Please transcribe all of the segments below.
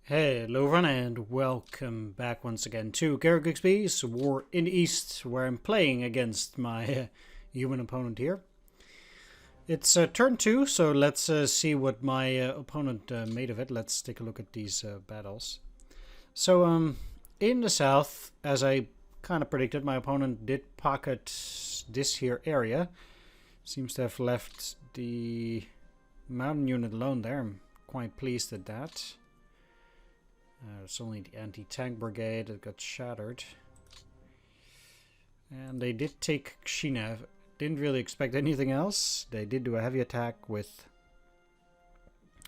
Hello everyone and welcome back once again to Grigsby's War in the East, where I'm playing against my human opponent here. It's turn 2, so let's see what my opponent made of it. Let's take a look at these battles. So in the south, as I kind of predicted, my opponent did pocket this here area. Seems to have left the mountain unit alone there. I'm quite pleased at that. It's only the anti-tank brigade that got shattered. And they did take Kshina. Didn't really expect anything else. They did do a heavy attack with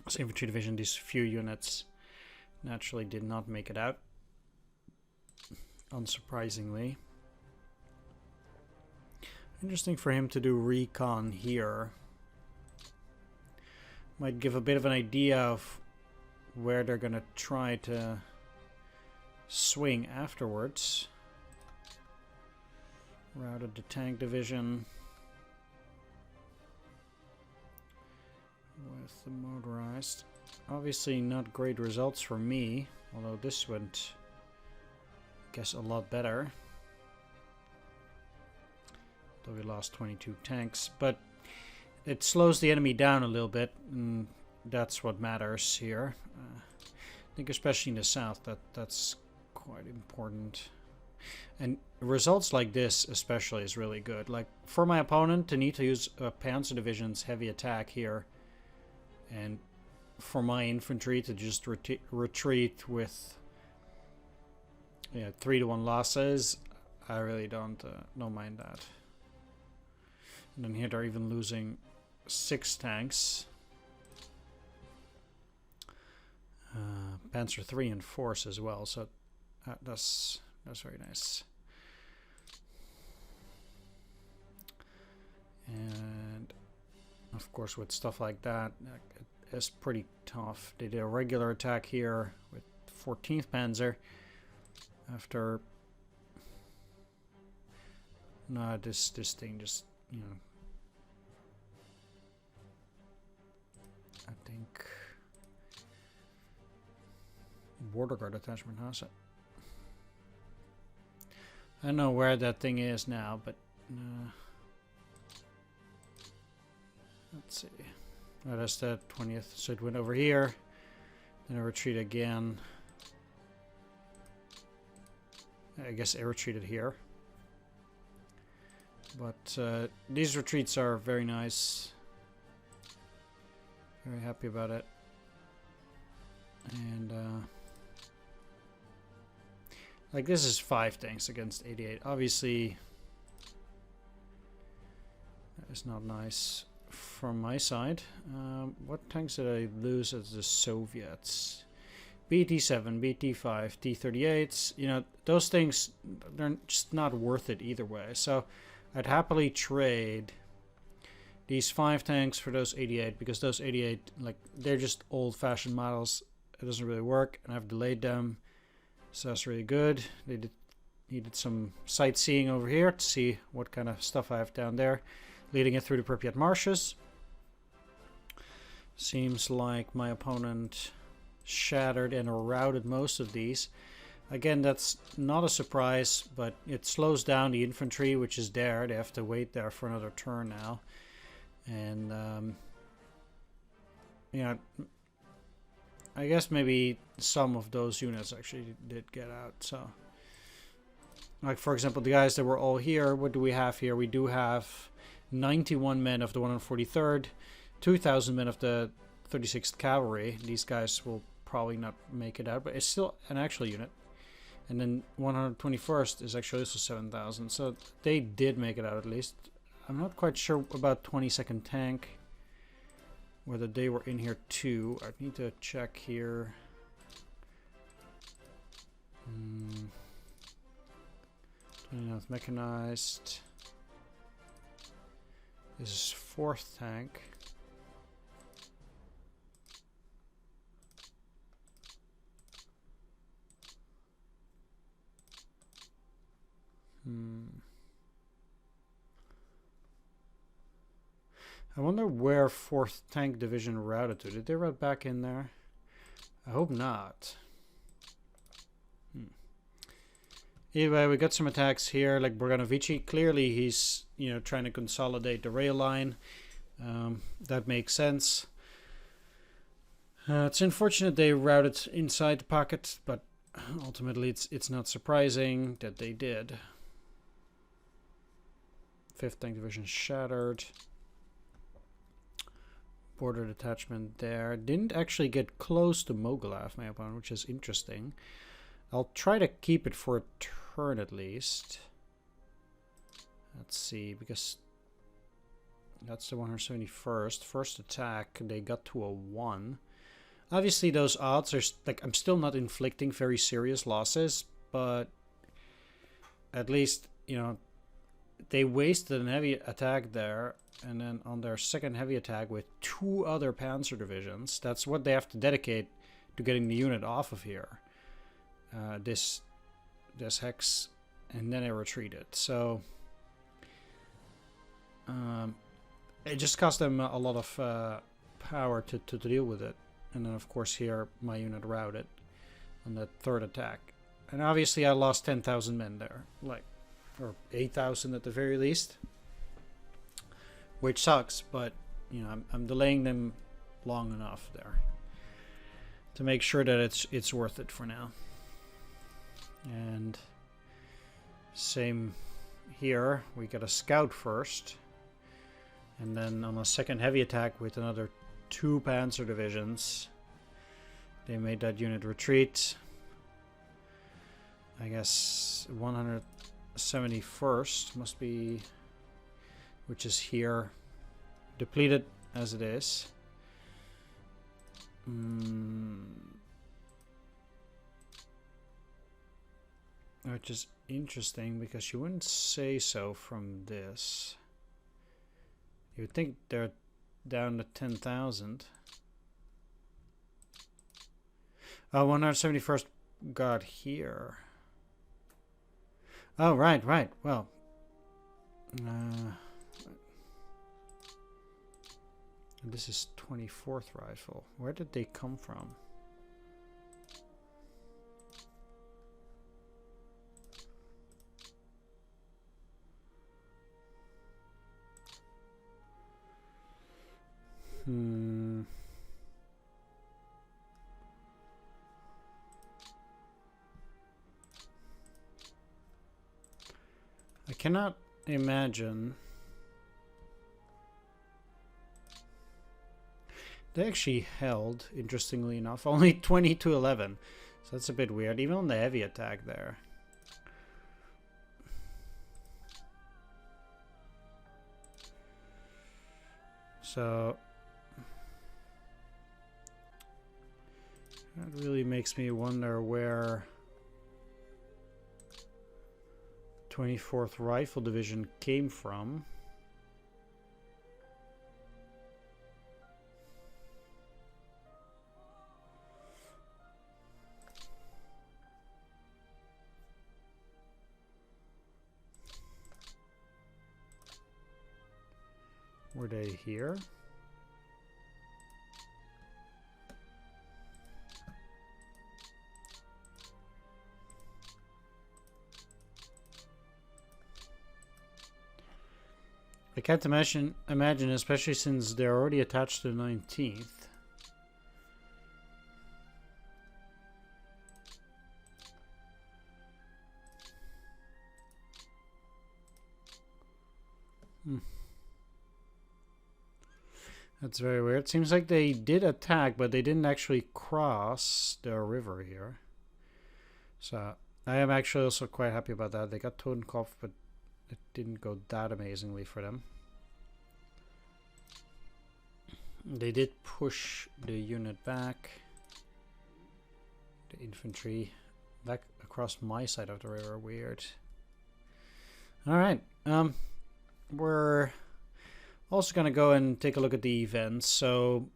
this infantry division. These few units naturally did not make it out, unsurprisingly. Interesting for him to do recon here. Might give a bit of an idea of where they're gonna try to swing afterwards. Routed the tank division with the motorized. Obviously not great results for me, although this went, I guess, a lot better. Though we lost 22 tanks, but it slows the enemy down a little bit, and that's what matters here. I think especially in the south that's quite important. And results like this especially is really good. Like for my opponent to need to use Panzer Division's heavy attack here, and for my infantry to just retreat with 3-1 losses, I really don't mind that. And then here they're even losing 6 tanks. Panzer 3 in force as well, so that's very nice. And of course with stuff like that, it's pretty tough. They did a regular attack here with 14th Panzer after this thing just, I think border guard attachment has it. I don't know where that thing is now, but let's see. Oh, that's the 20th. So it went over here, then I retreat again. I guess I retreated here. But these retreats are very nice. Very happy about it. And like this is 5 tanks against 88. Obviously, that is not nice from my side. What tanks did I lose as the Soviets? BT-7, BT-5, T-38s. You know, those things, they're just not worth it either way. So I'd happily trade these 5 tanks for those 88, because those 88, like, they're just old-fashioned models. It doesn't really work, and I've delayed them. So that's really good. They needed some sightseeing over here to see what kind of stuff I have down there, leading it through the Pripyat marshes. Seems like my opponent shattered and routed most of these. Again, that's not a surprise, but it slows down the infantry, which is there. They have to wait there for another turn now. And I guess maybe some of those units actually did get out. So, like for example, the guys that were all here, what do we have here? We do have 91 men of the 143rd, 2,000 men of the 36th Cavalry. These guys will probably not make it out, but it's still an actual unit. And then 121st is actually also 7,000, so they did make it out at least. I'm not quite sure about 22nd Tank, whether they were in here too. I need to check here. 29th Mechanized. This is 4th Tank. I wonder where 4th Tank Division routed to. Did they route back in there? I hope not. Anyway, we got some attacks here, like Bogdanovici. Clearly, he's trying to consolidate the rail line. That makes sense. It's unfortunate they routed inside the pocket, but ultimately it's not surprising that they did. 5th Tank Division shattered. Border detachment there. Didn't actually get close to Mogilev, my opponent, which is interesting. I'll try to keep it for a turn at least. Let's see, because that's the 171st. First attack, they got to a 1. Obviously, those odds are, like, I'm still not inflicting very serious losses, but at least, they wasted a heavy attack there, and then on their second heavy attack with 2 other panzer divisions, that's what they have to dedicate to getting the unit off of here. This hex, and then they retreated. So it just cost them a lot of power to deal with it. And then, of course, here my unit routed on that 3rd attack. And obviously I lost 10,000 men there, or 8,000 at the very least, which sucks. But I'm delaying them long enough there to make sure that it's worth it for now. And same here, we got a scout first, and then on a second heavy attack with another 2 panzer divisions, they made that unit retreat. I guess 171st must be, which is here, depleted as it is. Which is interesting because you wouldn't say so from this. You would think they're down to 10,000. 171st got here. Oh, right. Well, this is 24th Rifle. Where did they come from? I cannot imagine. They actually held, interestingly enough, only 20 to 11. So that's a bit weird, even on the heavy attack there. So that really makes me wonder where 24th Rifle Division came from. Were they here? I can't imagine, especially since they're already attached to the 19th. That's very weird. Seems like they did attack, but they didn't actually cross the river here. So I am actually also quite happy about that. They got Totenkopf, but it didn't go that amazingly for them. They did push the unit back. The infantry back across my side of the river. Weird. Alright. We're also going to go and take a look at the events. So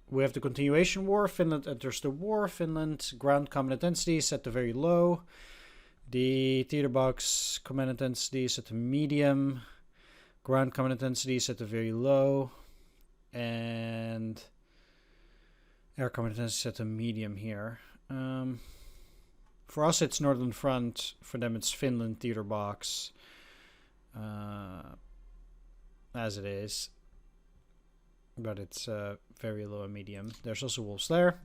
we have the continuation war. Finland enters the war. Finland ground combat intensity set to very low. The theater box command intensity set to medium. Ground combat intensity set to very low. And air combat intensity set to medium here. For us, it's Northern Front. For them, it's Finland theater box. As it is. But it's very low and medium. There's also Wolf's Lair.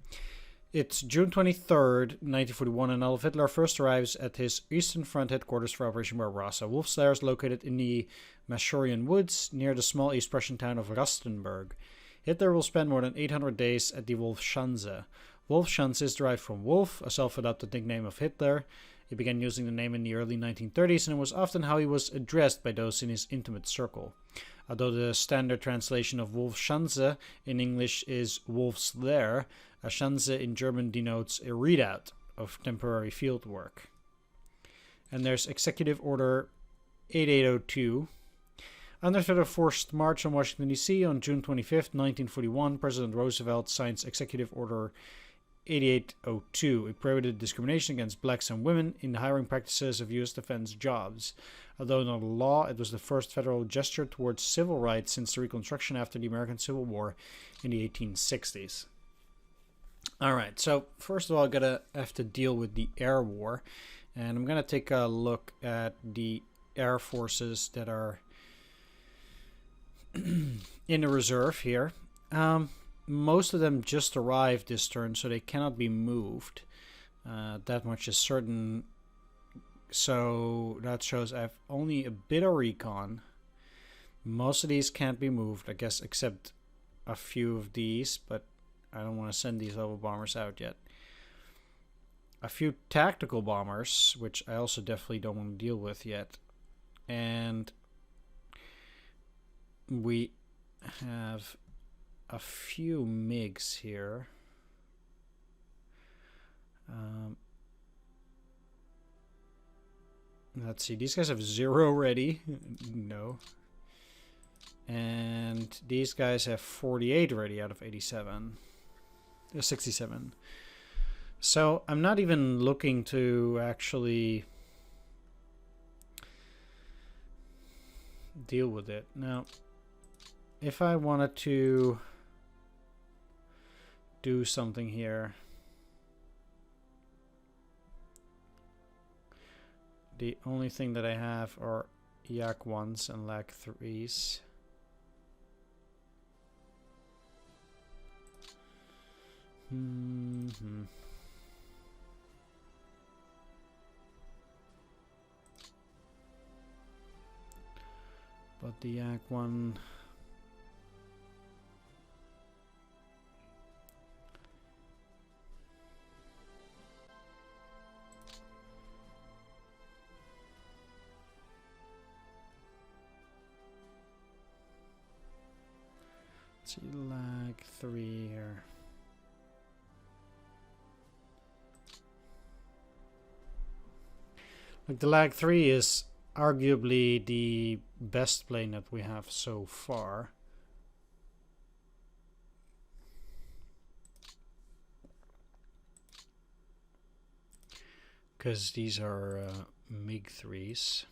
It's June 23rd, 1941, and Adolf Hitler first arrives at his Eastern Front headquarters for Operation Barbarossa. Wolf's Lair is located in the Masurian Woods, near the small East Prussian town of Rastenburg. Hitler will spend more than 800 days at the Wolfschanze. Wolfschanze is derived from Wolf, a self-adopted nickname of Hitler. He began using the name in the early 1930s, and it was often how he was addressed by those in his intimate circle. Although the standard translation of Wolfschanze in English is Wolf's Lair, a Schanze in German denotes a redoubt of temporary field work. And there's Executive Order 8802. Under threat of forced march on Washington, D.C. on June 25th, 1941, President Roosevelt signs Executive Order 8802. It prohibited discrimination against blacks and women in the hiring practices of U.S. defense jobs. Although not a law, it was the first federal gesture towards civil rights since the Reconstruction after the American Civil War in the 1860s. Alright, so first of all, I have to deal with the air war. And I'm going to take a look at the air forces that are in the reserve here. Most of them just arrived this turn, so they cannot be moved. That much is certain. So that shows I have only a bit of recon. Most of these can't be moved, I guess, except a few of these, but I don't want to send these level bombers out yet. A few tactical bombers, which I also definitely don't want to deal with yet. And we have a few MiGs here. Let's see, these guys have 0 ready. No. And these guys have 48 ready out of 87. 67. So I'm not even looking to actually deal with it. Now, if I wanted to do something here, the only thing that I have are Yak 1s and Lag 3s. But the Yak 1... Let's see, Lag 3 here. Like the Lag 3 is arguably the best plane that we have so far. Because these are MiG 3s.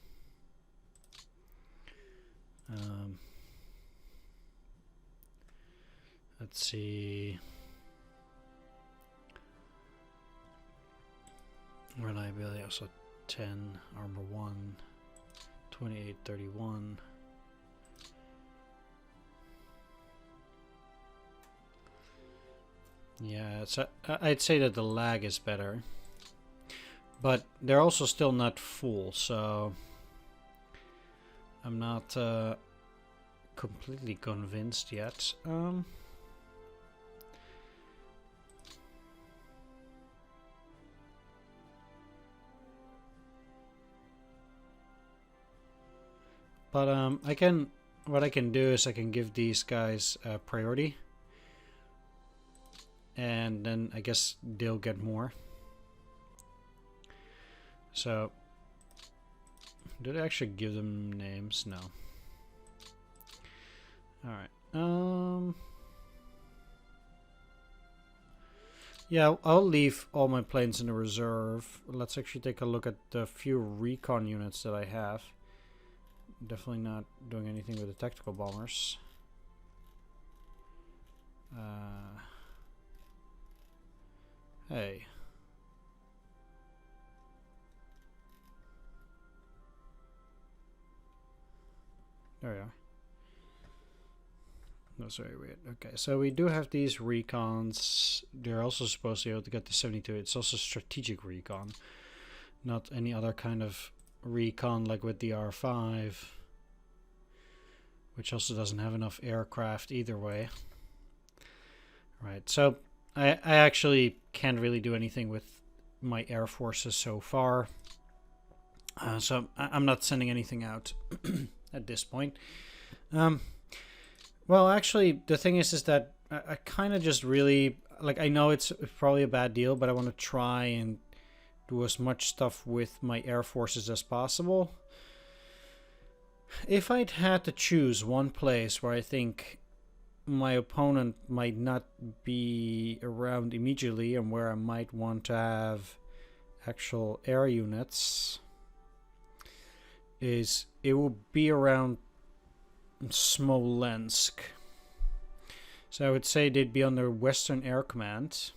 Let's see. Reliability also 10, armor 1, 28, 31. Yeah, I'd say that the lag is better. But they're also still not full, so I'm not completely convinced yet. But what I can do is I can give these guys priority, and then I guess they'll get more. So, did I actually give them names? No. Alright. Yeah, I'll leave all my planes in the reserve. Let's actually take a look at the few recon units that I have. Definitely not doing anything with the tactical bombers. Hey. There we are. That's very weird. Okay, so we do have these recons. They're also supposed to be able to get to 72. It's also strategic recon, not any other kind of recon like with the R5, which also doesn't have enough aircraft either way. Right, so I actually can't really do anything with my air forces so far. So I'm not sending anything out at this point. Well, actually, the thing is that I kind of just really, like, I know it's probably a bad deal, but I want to try and do as much stuff with my air forces as possible. If I'd had to choose one place where I think my opponent might not be around immediately and where I might want to have actual air units, it will be around Smolensk. So I would say they'd be under Western Air Command.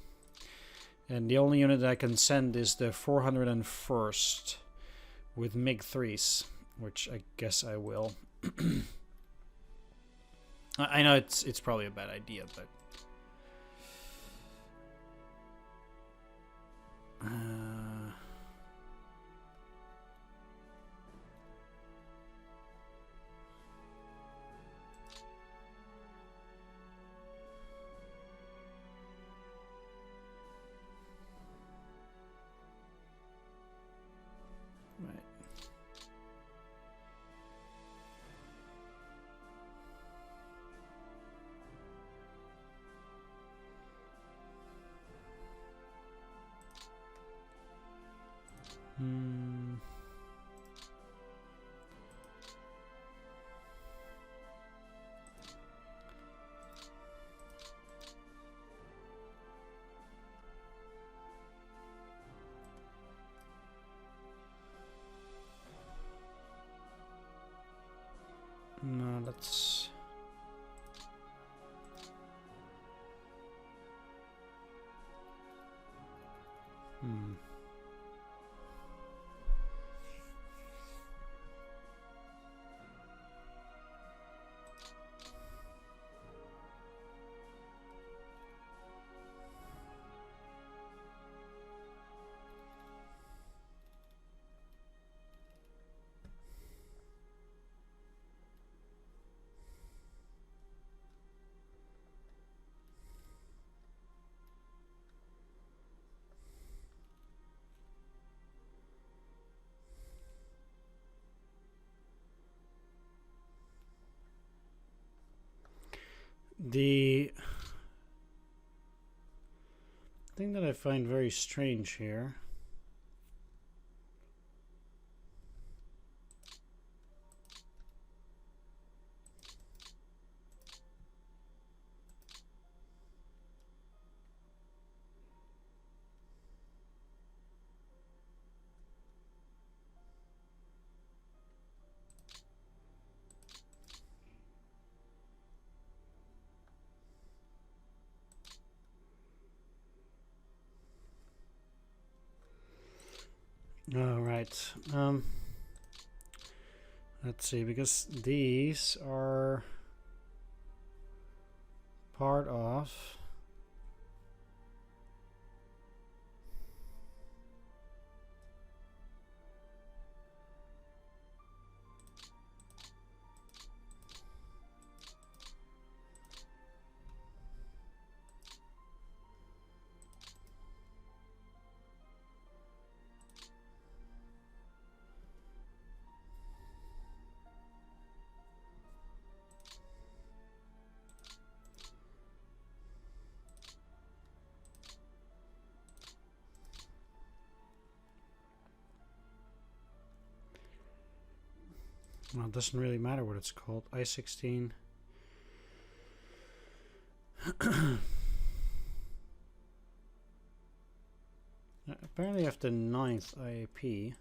And the only unit that I can send is the 401st with MiG-3s, which I guess I will. I know it's probably a bad idea, but no, that's... The thing that I find very strange here Alright, let's see, because these are part of... Well, it doesn't really matter what it's called. I-16. Apparently I have the 9th IAP.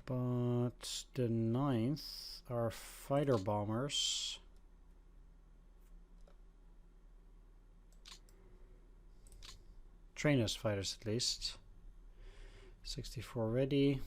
But the 9th are fighter bombers. Trainers fighters, at least. 64 ready.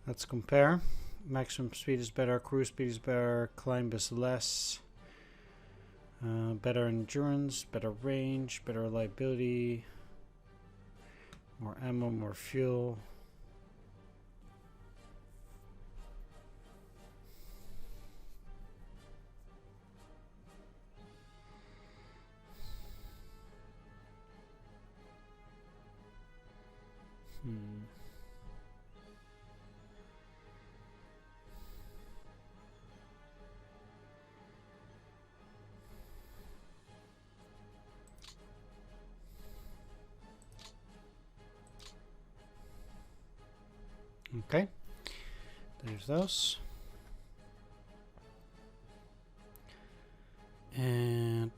Let's compare. Maximum speed is better, cruise speed is better, climb is less. Better endurance, better range, better reliability, more ammo, more fuel. Okay, there's those. And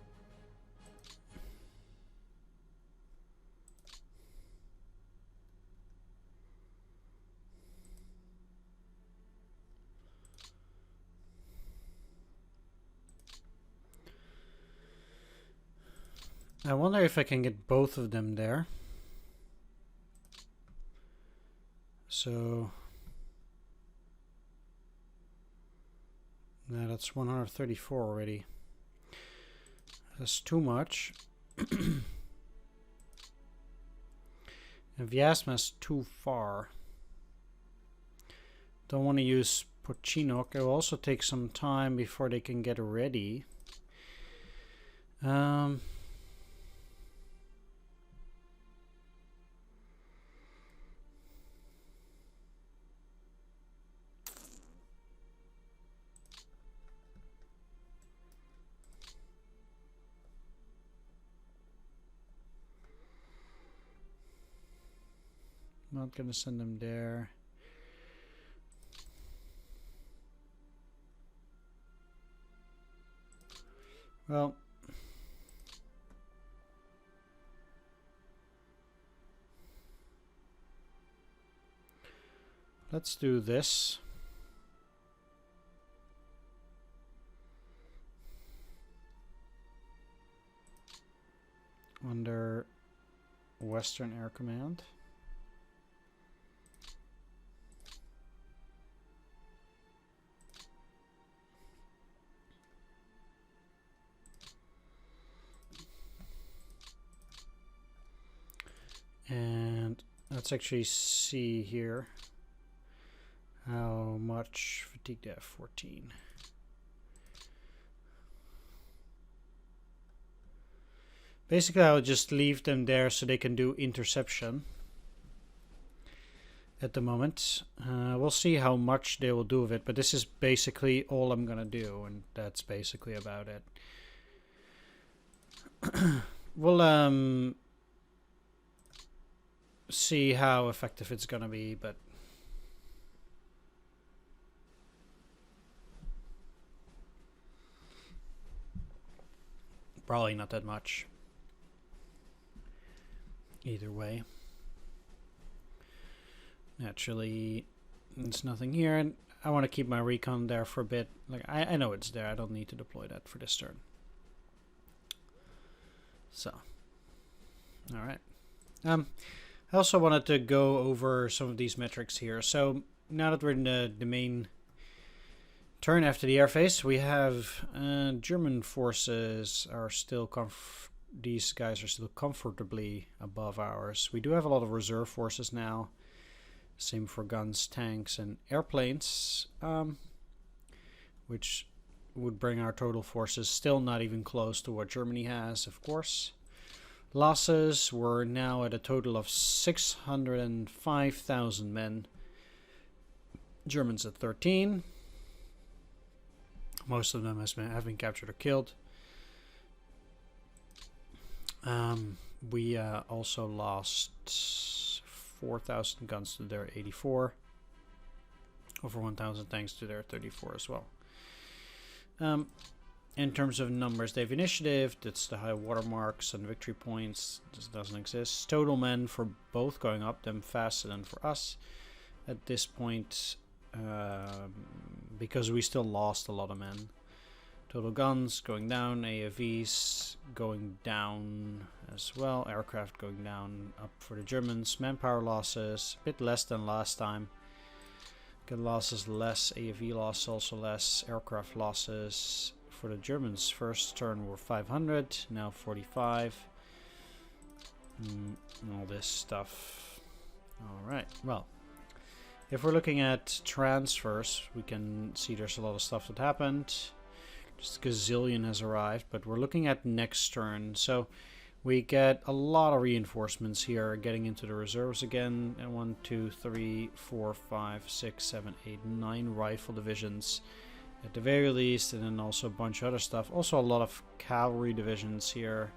I wonder if I can get both of them there. So no, that's 134 already. That's too much. And Vyazma's too far. Don't want to use Pochinok. It will also take some time before they can get ready. Not gonna send them there. Well, let's do this. Under Western Air Command. And let's actually see here how much fatigue they have. 14. Basically, I'll just leave them there so they can do interception at the moment. We'll see how much they will do of it, but this is basically all I'm gonna do, and that's basically about it. We'll see how effective it's gonna be, but probably not that much either way. Naturally, there's nothing here, and I want to keep my recon there for a bit. Like I know it's there. I don't need to deploy that for this turn. So, all right. I also wanted to go over some of these metrics here. So now that we're in the main turn after the airface, we have German forces are still these guys are still comfortably above ours. We do have a lot of reserve forces now. Same for guns, tanks, and airplanes, which would bring our total forces still not even close to what Germany has, of course. Losses were now at a total of 605,000 men. Germans at 13. Most of them have been captured or killed. We also lost 4,000 guns to their 84. Over 1,000 tanks to their 34 as well. in terms of numbers, they have initiative. That's the high watermarks and victory points. This doesn't exist. Total men for both going up, them faster than for us at this point, because we still lost a lot of men. Total guns going down, AFVs going down as well, aircraft going down, up for the Germans. Manpower losses, a bit less than last time. Gun losses less, AFV loss also less, aircraft losses for the Germans first turn were 500, now 45. All this stuff. Alright, well, if we're looking at transfers, we can see there's a lot of stuff that happened. Just a gazillion has arrived, but we're looking at next turn. So we get a lot of reinforcements here, getting into the reserves again. And 1, 2, 3, 4, 5, 6, 7, 8, 9 rifle divisions at the very least, and then also a bunch of other stuff. Also a lot of cavalry divisions here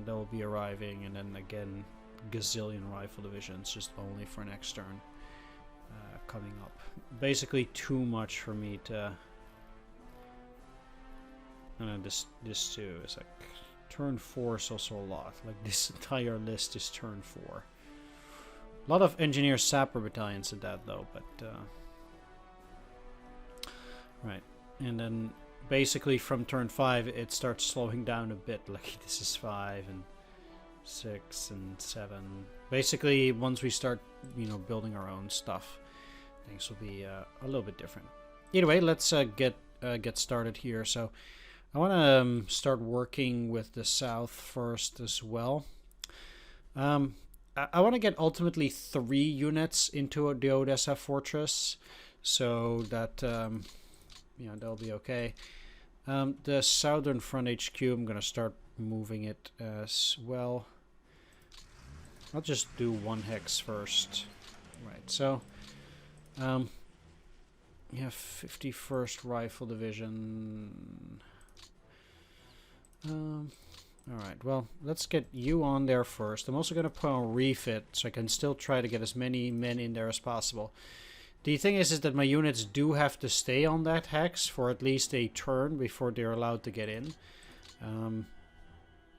that will be arriving, and then again gazillion rifle divisions just only for next turn coming up. Basically too much for me to. And this too is like turn 4 is also a lot. Like this entire list is turn 4. A lot of engineer sapper battalions at that though, but right. And then basically from turn 5 it starts slowing down a bit. Like this is 5 and 6 and 7. Basically once we start, you know, building our own stuff, things will be a little bit different. Either way, let's get started here. So I want to start working with the south first as well. I want to get ultimately 3 units into the Odessa fortress, so that you know, they'll be okay. The southern front HQ, I'm gonna start moving it as well. I'll just do 1 hex first. Right, so you have 51st Rifle Division. Alright, well, let's get you on there first. I'm also going to put on refit, so I can still try to get as many men in there as possible. The thing is that my units do have to stay on that hex for at least a turn before they're allowed to get in.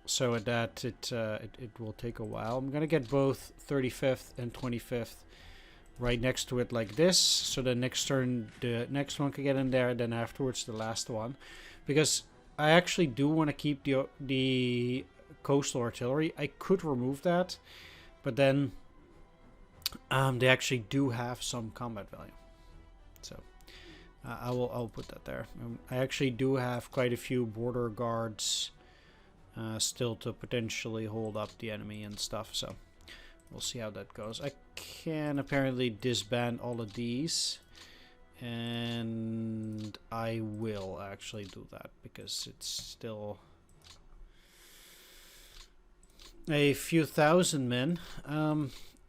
So at that, it will take a while. I'm going to get both 35th and 25th right next to it like this, so the next turn the next one can get in there, then afterwards the last one. Because I actually do want to keep the coastal artillery. I could remove that, but then they actually do have some combat value. So I'll put that there. I actually do have quite a few border guards still to potentially hold up the enemy and stuff. So we'll see how that goes. I can apparently disband all of these. And I will actually do that because it's still a few thousand men.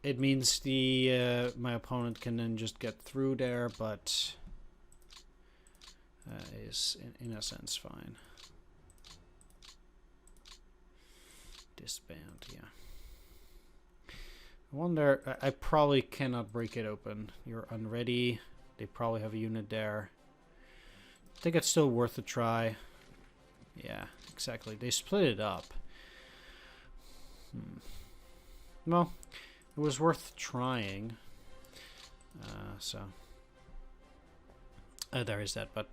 It means the my opponent can then just get through there, but is in a sense fine. Disband, yeah. I wonder. I probably cannot break it open. You're unready. They probably have a unit there. I think it's still worth a try. Yeah, exactly. They split it up. Well, it was worth trying. So there is that. But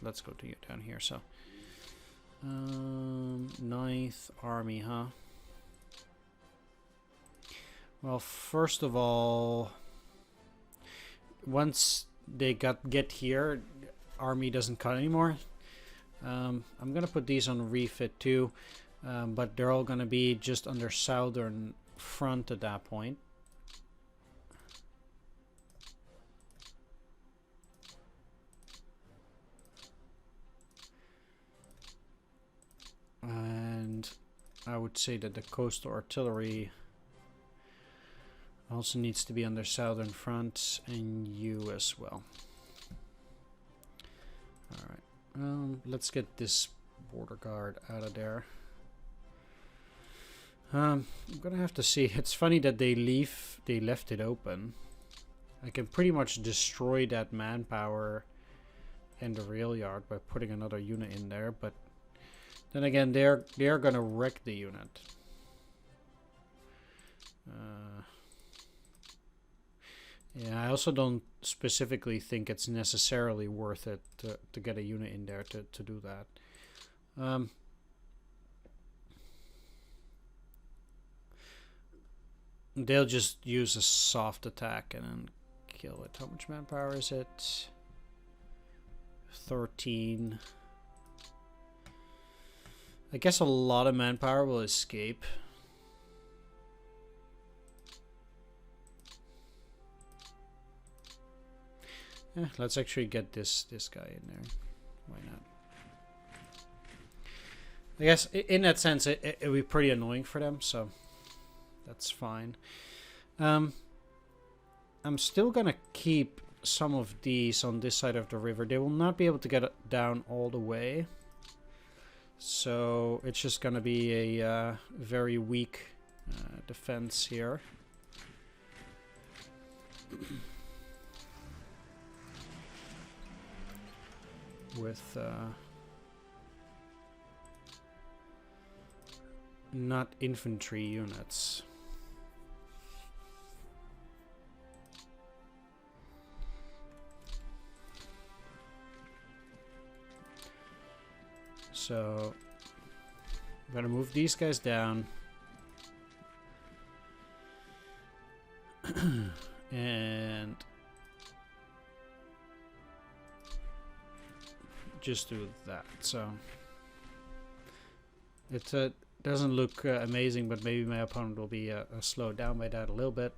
let's go to you down here. So 9th Army, huh? Well, first of all, once they get here, army doesn't cut anymore. I'm gonna put these on refit too, but they're all gonna be just under southern front at that point. And I would say that the coastal artillery also needs to be on their southern front, and you as well. Alright, let's get this border guard out of there. I'm gonna have to see. It's funny that they left it open. I can pretty much destroy that manpower in the rail yard by putting another unit in there, but then again, they're gonna wreck the unit. Yeah, I also don't specifically think it's necessarily worth it to get a unit in there to do that. They'll just use a soft attack and then kill it. How much manpower is it? 13. I guess a lot of manpower will escape. Let's actually get this guy in there. Why not? I guess in that sense it would be pretty annoying for them, so that's fine. I'm still gonna keep some of these on this side of the river. They will not be able to get it down all the way, so it's just gonna be a very weak defense here. With not infantry units. So I'm gonna move these guys down. And just do that. So it doesn't look amazing, but maybe my opponent will be slowed down by that a little bit.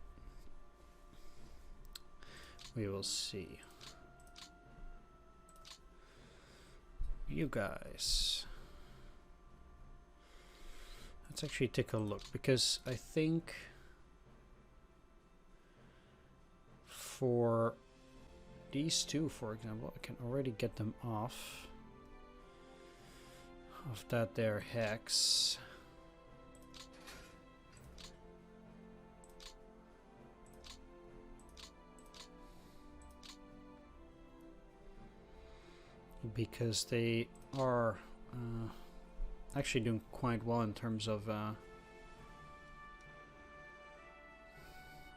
We will see. You guys, let's actually take a look, because I think for these two, for example, I can already get them off of that there hex. Because they are actually doing quite well in terms of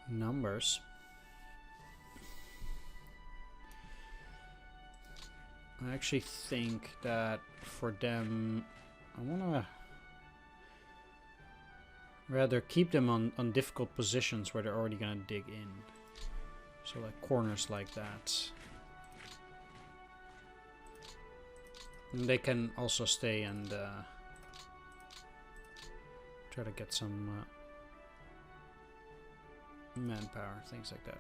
numbers. I actually think that for them, I want to rather keep them on difficult positions where they're already going to dig in. So like corners like that. And they can also stay and try to get some manpower, things like that.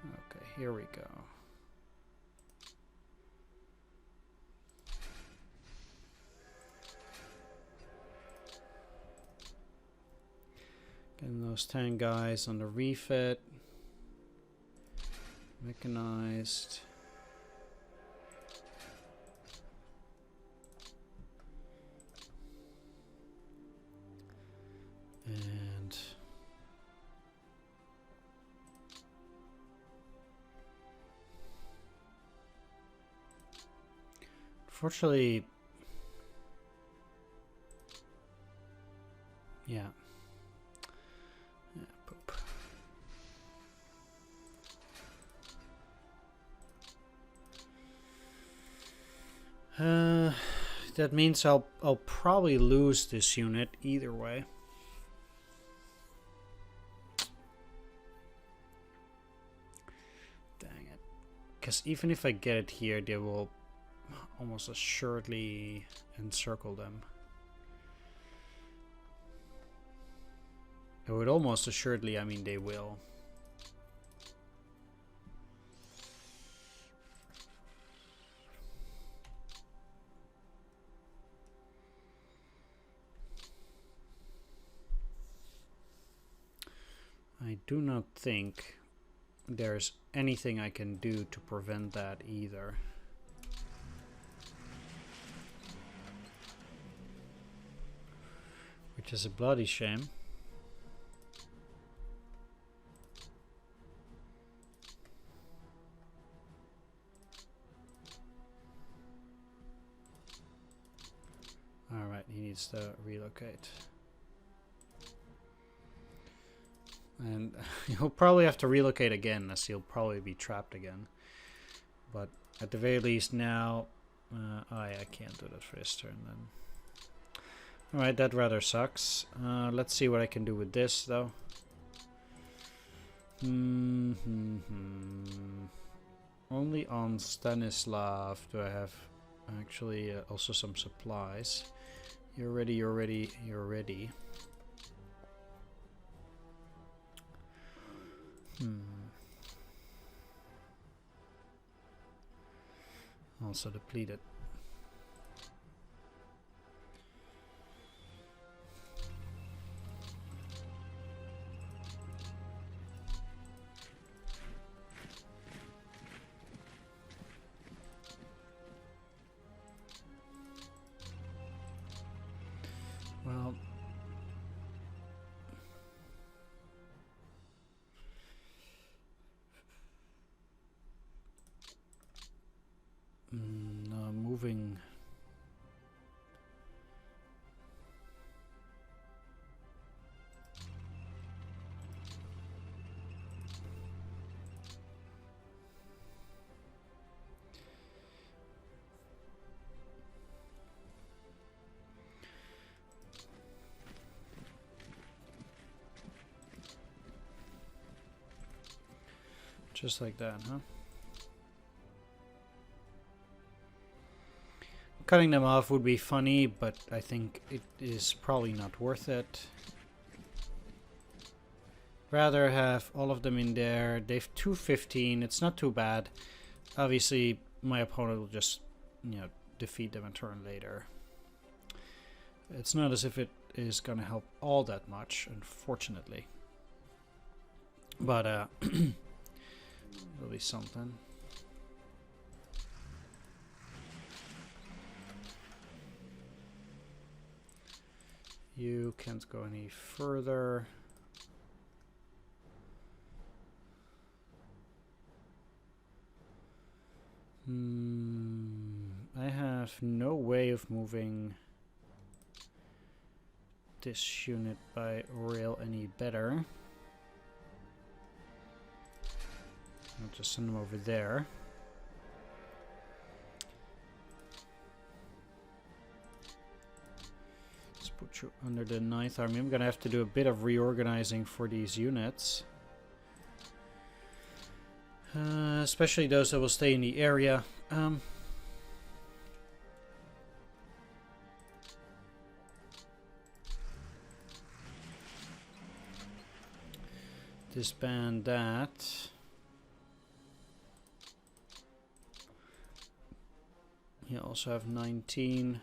Okay, here we go. Getting those 10 guys on the refit. Mechanized. And unfortunately, yeah. Poop. That means I'll probably lose this unit either way. Because even if I get it here, they will almost assuredly encircle them. It would almost assuredly, I mean, they will. I do not think there's anything I can do to prevent that either. Which is a bloody shame. needs to relocate. And he'll probably have to relocate again, as he'll probably be trapped again. But at the very least now... I can't do that for this turn then. Alright, that rather sucks. Let's see what I can do with this, though. Only on Stanislav do I have actually also some supplies. You're ready, you're ready, you're ready. Also depleted. Well, moving. Just like that, huh? Cutting them off would be funny, but I think it is probably not worth it. Rather have all of them in there. They've 215. It's not too bad. Obviously, my opponent will just, you know, defeat them a turn later. It's not as if it is going to help all that much, unfortunately. But, it'll be something. You can't go any further. I have no way of moving this unit by rail any better. I'll just send them over there. Let's put you under the 9th Army. I'm gonna have to do a bit of reorganizing for these units. Especially those that will stay in the area. Disband that. You also have 19.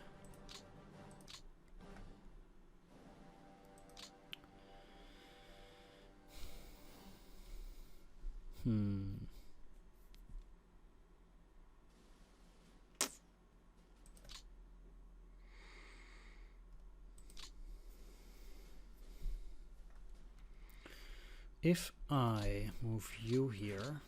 If I move you here,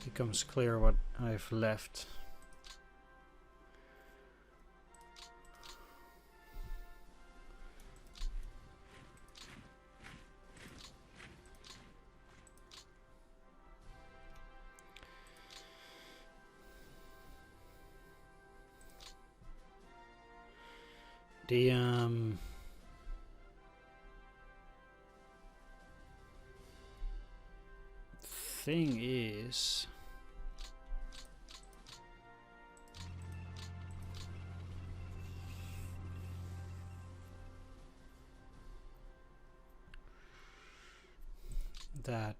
becomes clear what I've left. The thing is, that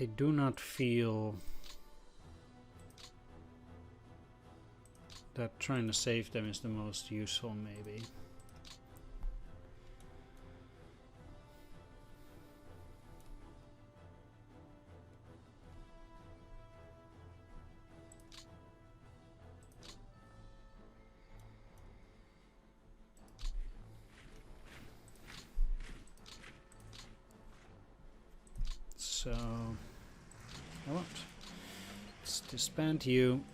I do not feel that trying to save them is the most useful, maybe. So, I won't. Let's disband you.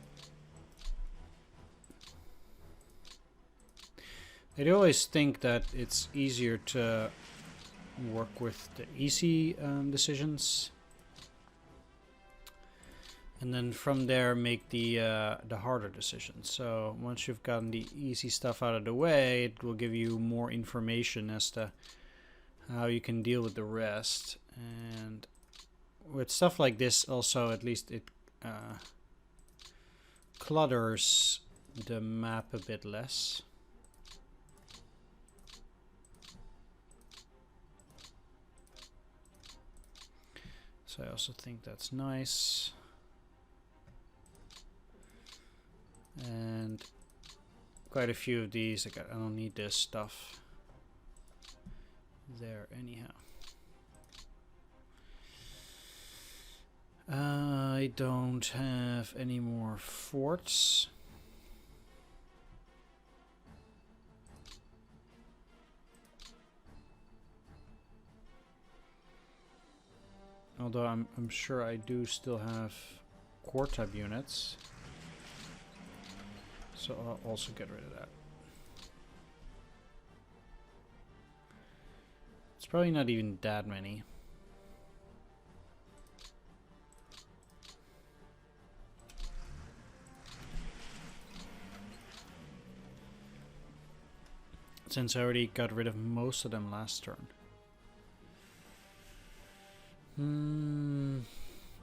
I do always think that it's easier to work with the easy decisions, and then from there make the harder decisions. So once you've gotten the easy stuff out of the way, it will give you more information as to how you can deal with the rest. And with stuff like this, also at least it clutters the map a bit less. So I also think that's nice. And quite a few of these, I don't need this stuff there anyhow. I don't have any more forts. Although I'm sure I do still have core type units. So I'll also get rid of that. It's probably not even that many. Since I already got rid of most of them last turn.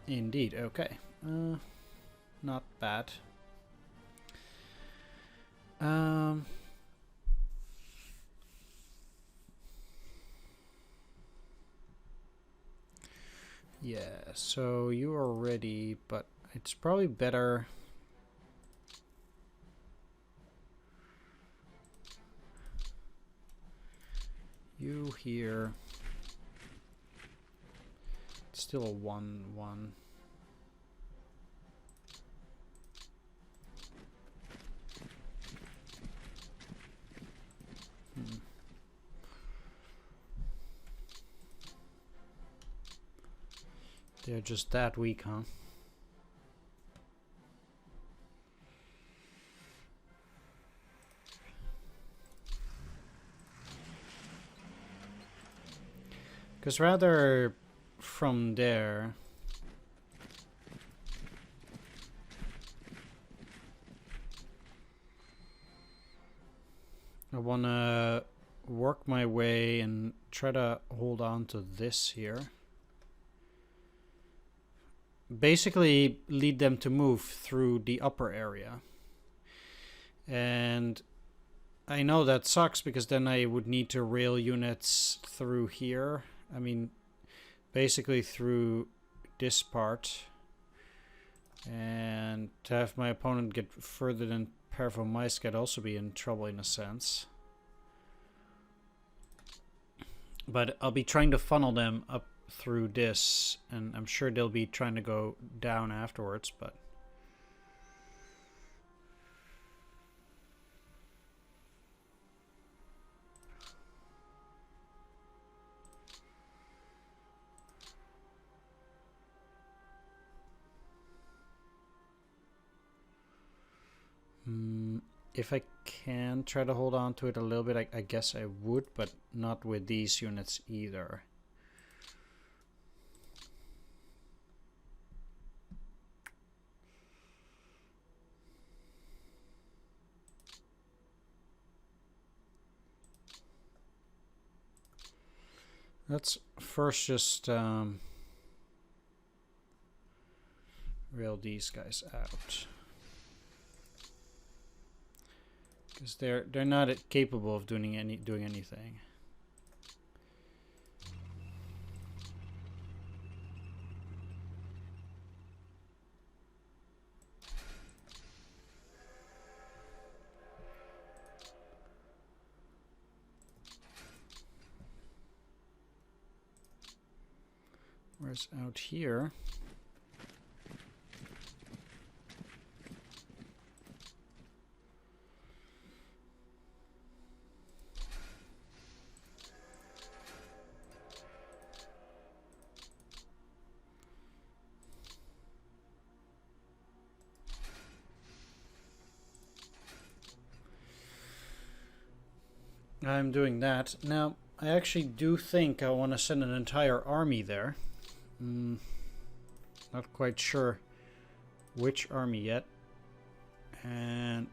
Indeed, okay. Not bad. Yeah, so you are ready, but it's probably better. You here. It's still a 1-1. They're just that weak, huh? Because rather from there, I want to work my way and try to hold on to this here. Basically lead them to move through the upper area. And I know that sucks because then I would need to rail units through here. I mean, basically through this part. And to have my opponent get further than powerful mice could also be in trouble in a sense. But I'll be trying to funnel them up through this, and I'm sure they'll be trying to go down afterwards, but if I can try to hold on to it a little bit, I guess I would, but not with these units either. Let's first just rail these guys out, because they're not capable of doing anything. Whereas out here, I'm doing that. Now, I actually do think I want to send an entire army there. Not quite sure which army yet. And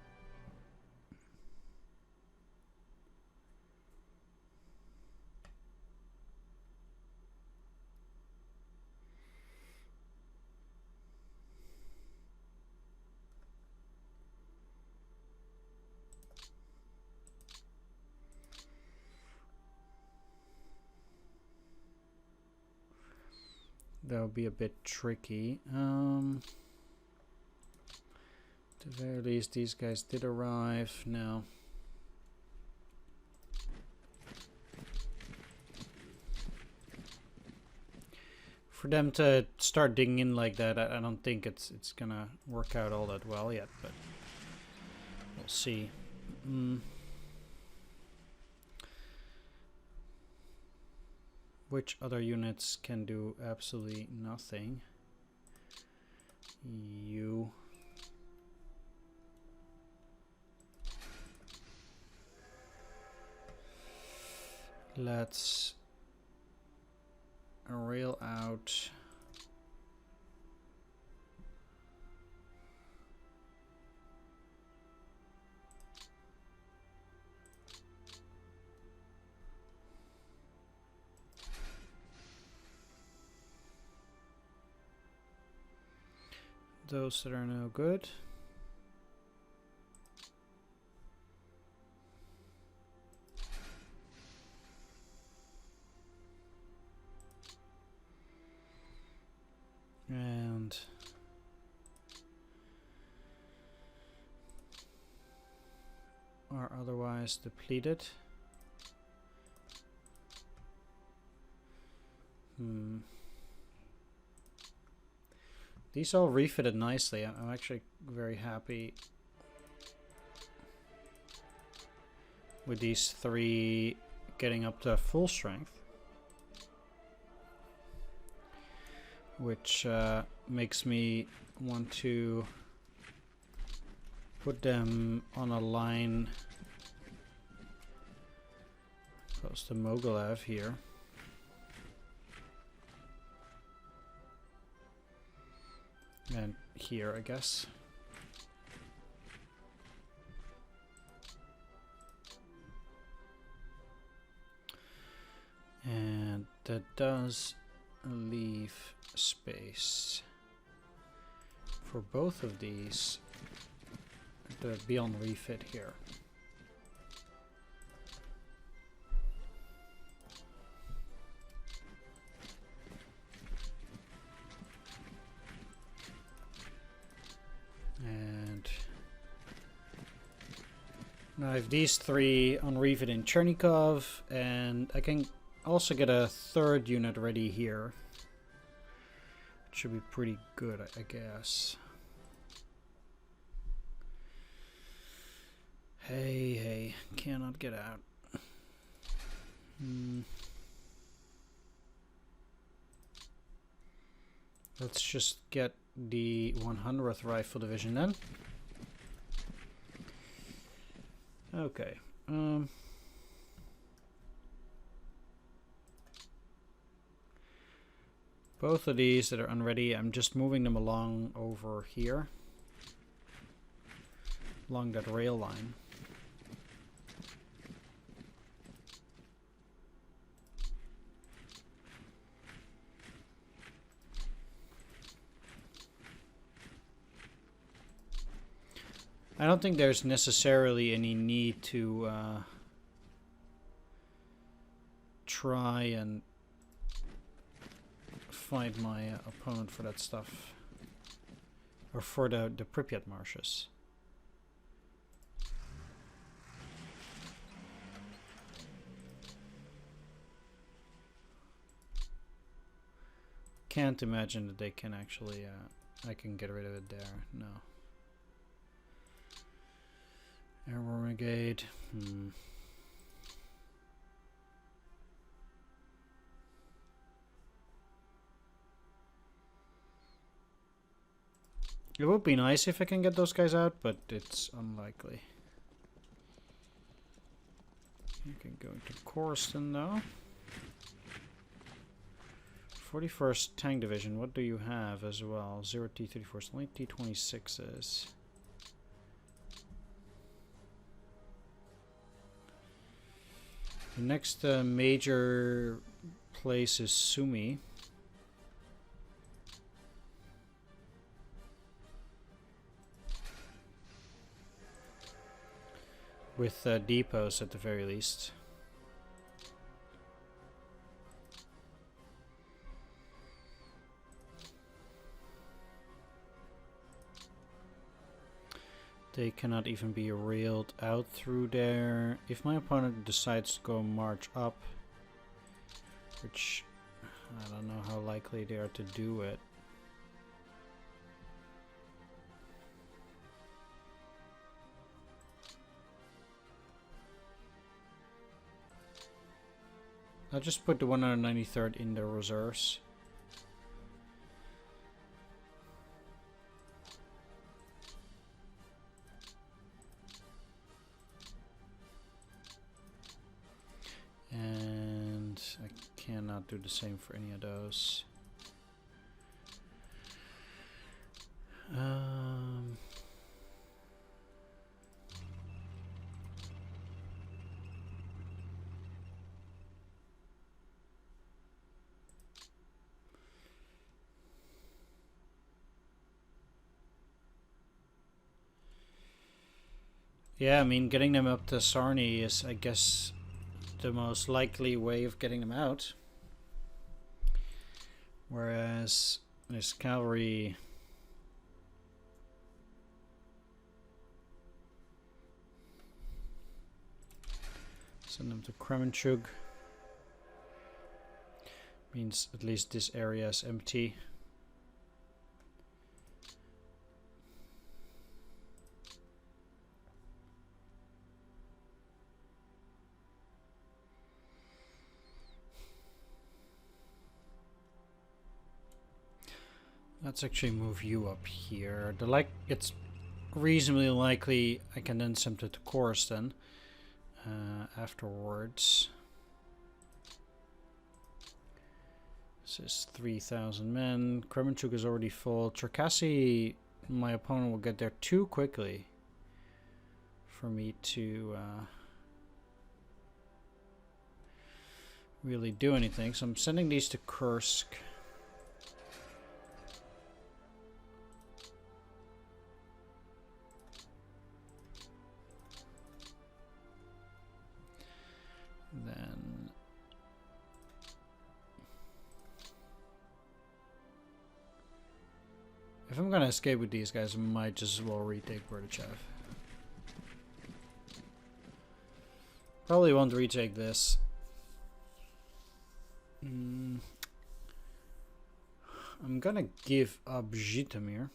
that would be a bit tricky. At the very least, these guys did arrive now. For them to start digging in like that, I don't think it's gonna work out all that well yet, but we'll see. Which other units can do absolutely nothing? You. Let's rail out. Those that are no good. And are otherwise depleted. These all refitted nicely. I'm actually very happy with these three getting up to full strength, which makes me want to put them on a line close to Mogilev here. And here, I guess. And that does leave space for both of these to be on refit here. And now I have these three on refit in Chernikov, and I can also get a third unit ready here. It should be pretty good, I guess. Hey, cannot get out. Let's just get the 100th Rifle Division then. Okay. Both of these that are unready, I'm just moving them along over here. Along that rail line. I don't think there's necessarily any need to try and fight my opponent for that stuff, or for the Pripyat marshes. can't imagine that they can actually... I can get rid of it there. No. Airborne Brigade. It would be nice if I can get those guys out, but it's unlikely. You can go into Coruscant now. 41st Tank Division, what do you have as well? 0 T-34s, only T-26s. The next major place is Sumi. With depots at the very least. They cannot even be railed out through there. If my opponent decides to go march up, which I don't know how likely they are to do it. I'll just put the 193rd in the reserves. And I cannot do the same for any of those. Yeah, I mean, getting them up to Sarni is, I guess, the most likely way of getting them out. Whereas this cavalry... Send them to Kremenchug. Means at least this area is empty. Let's actually move you up here. It's reasonably likely I can then send it to Coruscant afterwards. This is 3,000 men. Kremenchuk is already full. Cherkasy, my opponent will get there too quickly for me to really do anything. So I'm sending these to Kursk. Then if I'm gonna escape with these guys, I might just as well retake Berdichev. Probably won't retake this. I'm gonna give up Zhytomyr.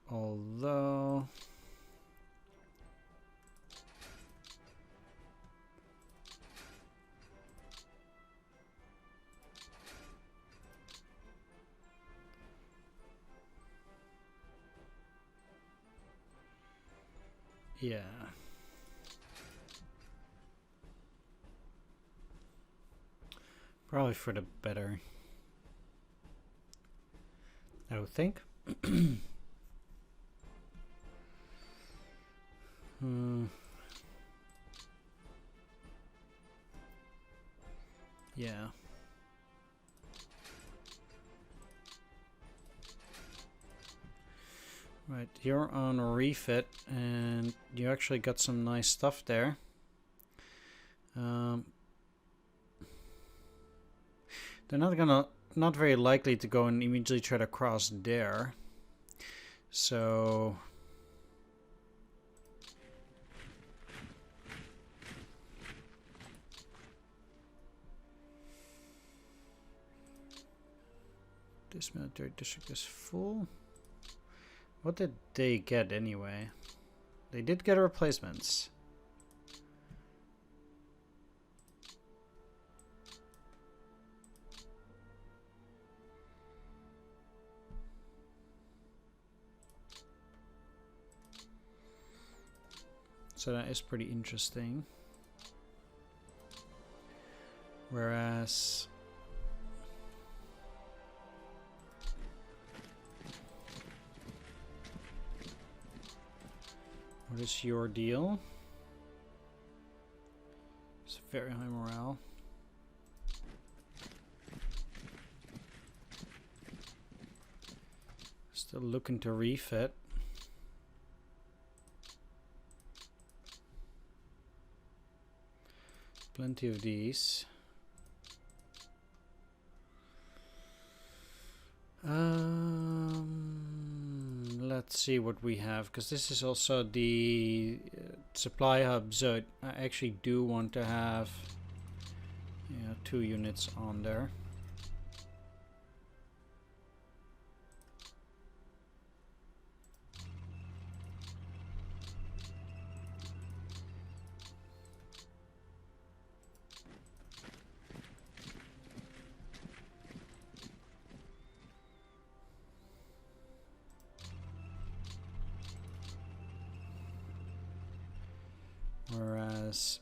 Although yeah. Probably for the better, I would think. Yeah. Right, you're on refit, and you actually got some nice stuff there. They're not very likely to go and immediately try to cross there. So This military district is full. What did they get anyway? They did get replacements. So that is pretty interesting. Whereas what is your deal? It's very high morale. Still looking to refit. Plenty of these. Let's see what we have, because this is also the supply hub, so I actually do want to have 2 units on there. Whereas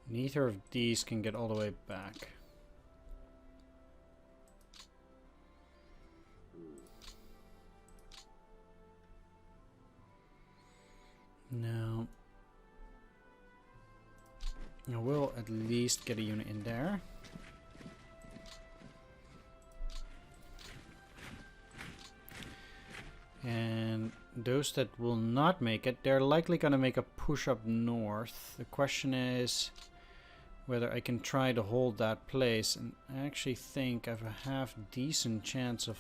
neither of these can get all the way back. No. I will at least get a unit in there. And those that will not make it, they're likely going to make a push up north. The question is whether I can try to hold that place. And I actually think I have a half decent chance of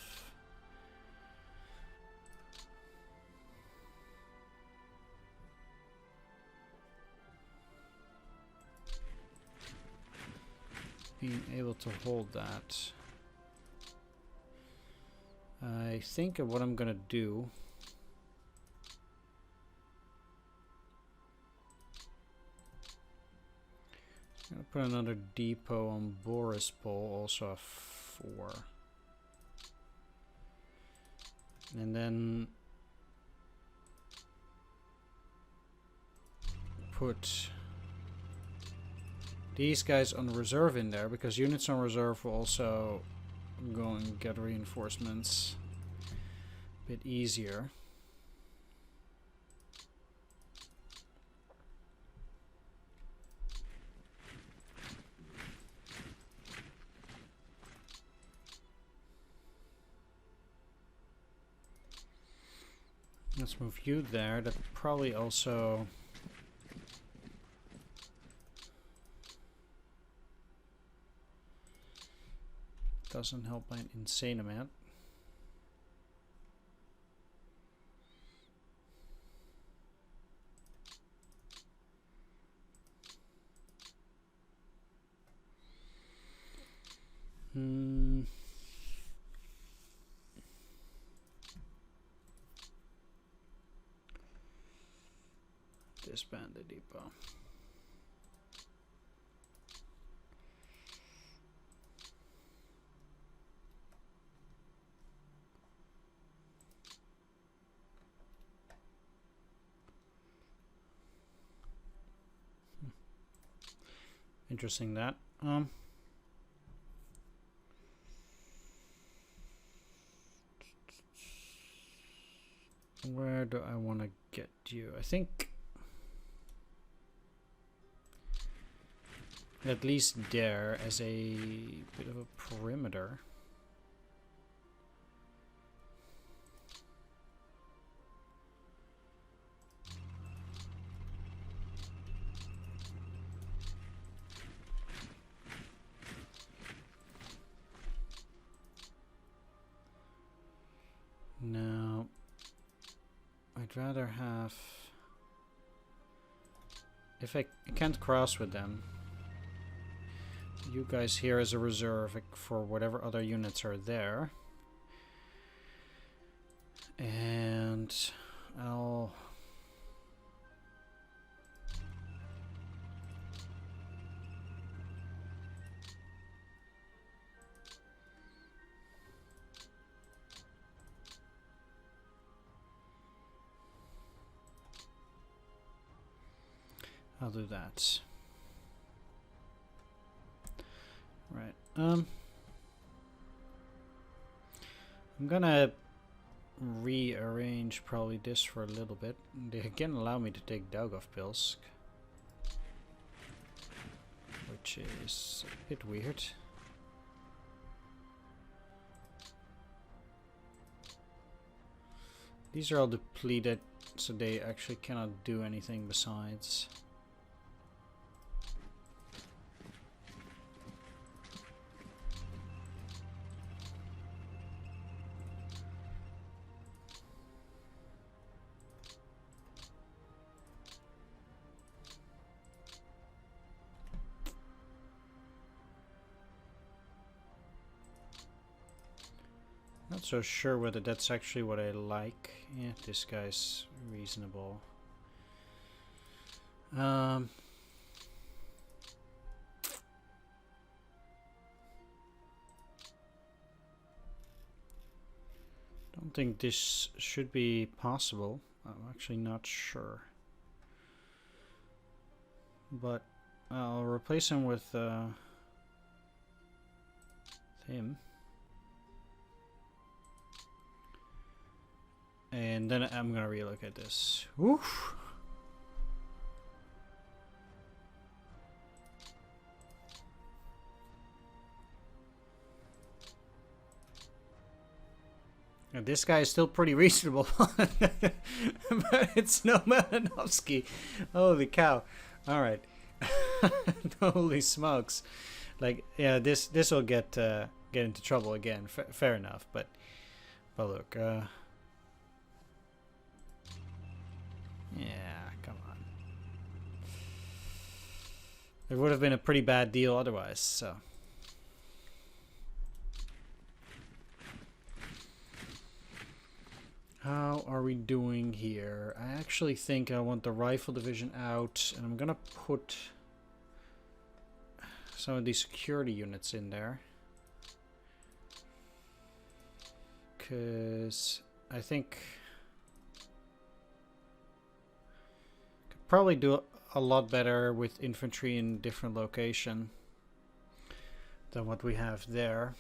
being able to hold that. I think of what I'm gonna do. I'm gonna put another depot on Borispol, also a 4. And then put these guys on reserve in there, because units on reserve will also go and get reinforcements a bit easier. Let's move you there. That probably also doesn't help by an insane amount. Disband the depot. Interesting that. Where do I want to get you? I think at least there as a bit of a perimeter. No, I'd rather have, if I can't cross with them, you guys here as a reserve for whatever other units are there. And I'll... I'll do that. Right. I'm gonna rearrange probably this for a little bit. They again allow me to take Daugavpilsk, which is a bit weird. These are all depleted, so they actually cannot do anything besides. Not so sure whether that's actually what I like. Yeah, this guy's reasonable. Don't think this should be possible. I'm actually not sure. But I'll replace him with him. And then I'm gonna relook at this. Oof. And this guy is still pretty reasonable, but it's no Malinovsky. Holy cow! All right, holy smokes! Like, yeah, this will get into trouble again. Fair enough, but look. Yeah, come on. It would have been a pretty bad deal otherwise, so. How are we doing here? I actually think I want the rifle division out, and I'm gonna put some of these security units in there. Because I think... probably do a lot better with infantry in different location than what we have there.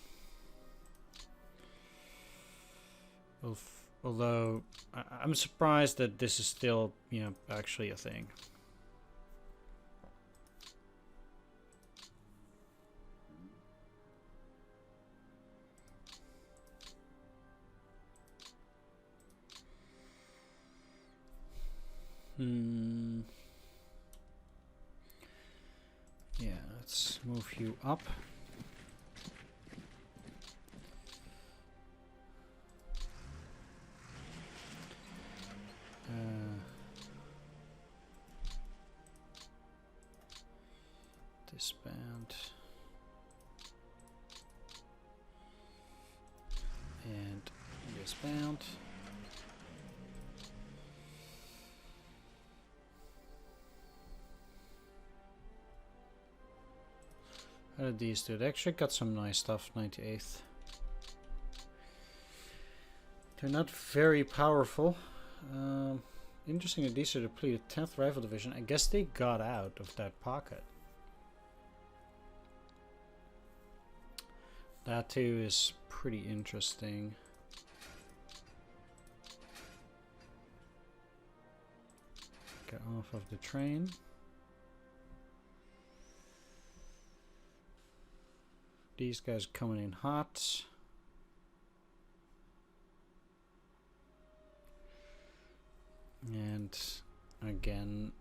Although I'm surprised that this is still, you know, actually a thing. Yeah, let's move you up. Disband. And disband. How did these do? They actually got some nice stuff, 98th. They're not very powerful. Interesting that these are depleted. 10th Rifle Division. I guess they got out of that pocket. That too is pretty interesting. Get off of the train. These guys coming in hot. And again,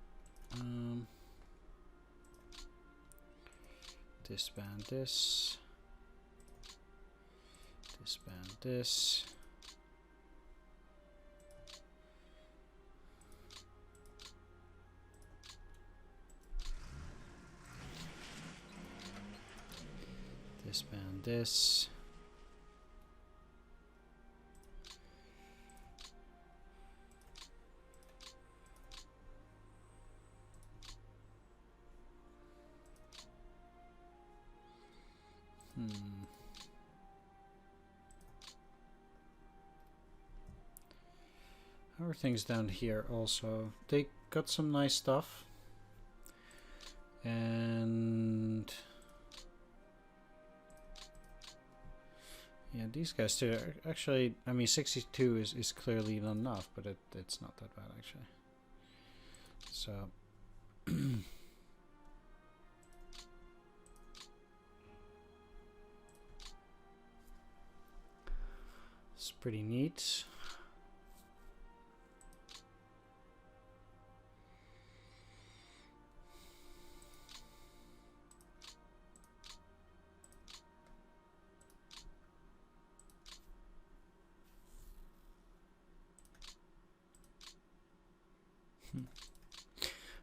disband this. Disband this. Expand this. How are things down here also? They got some nice stuff. And yeah, these guys too. Actually, I mean, 62 is clearly not enough, but it's not that bad actually. So it's pretty neat.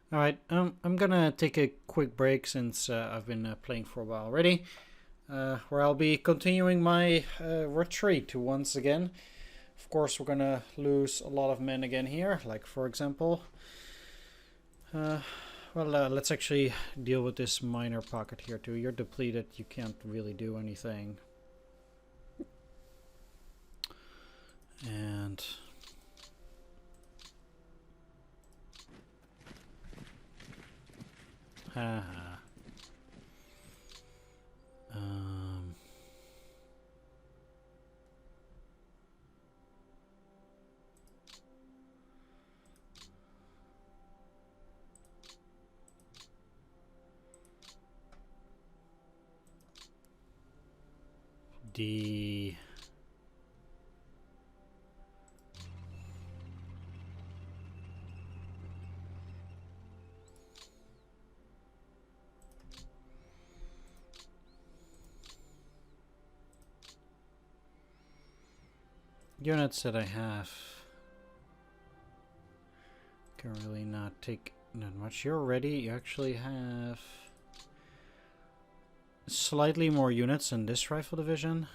Alright, I'm gonna take a quick break since I've been playing for a while already, where I'll be continuing my retreat once again. Of course, we're gonna lose a lot of men again here, like for example, let's actually deal with this minor pocket here too. You're depleted, you can't really do anything. And the units that I have can really not take that much. You're ready. You actually have slightly more units in this rifle division.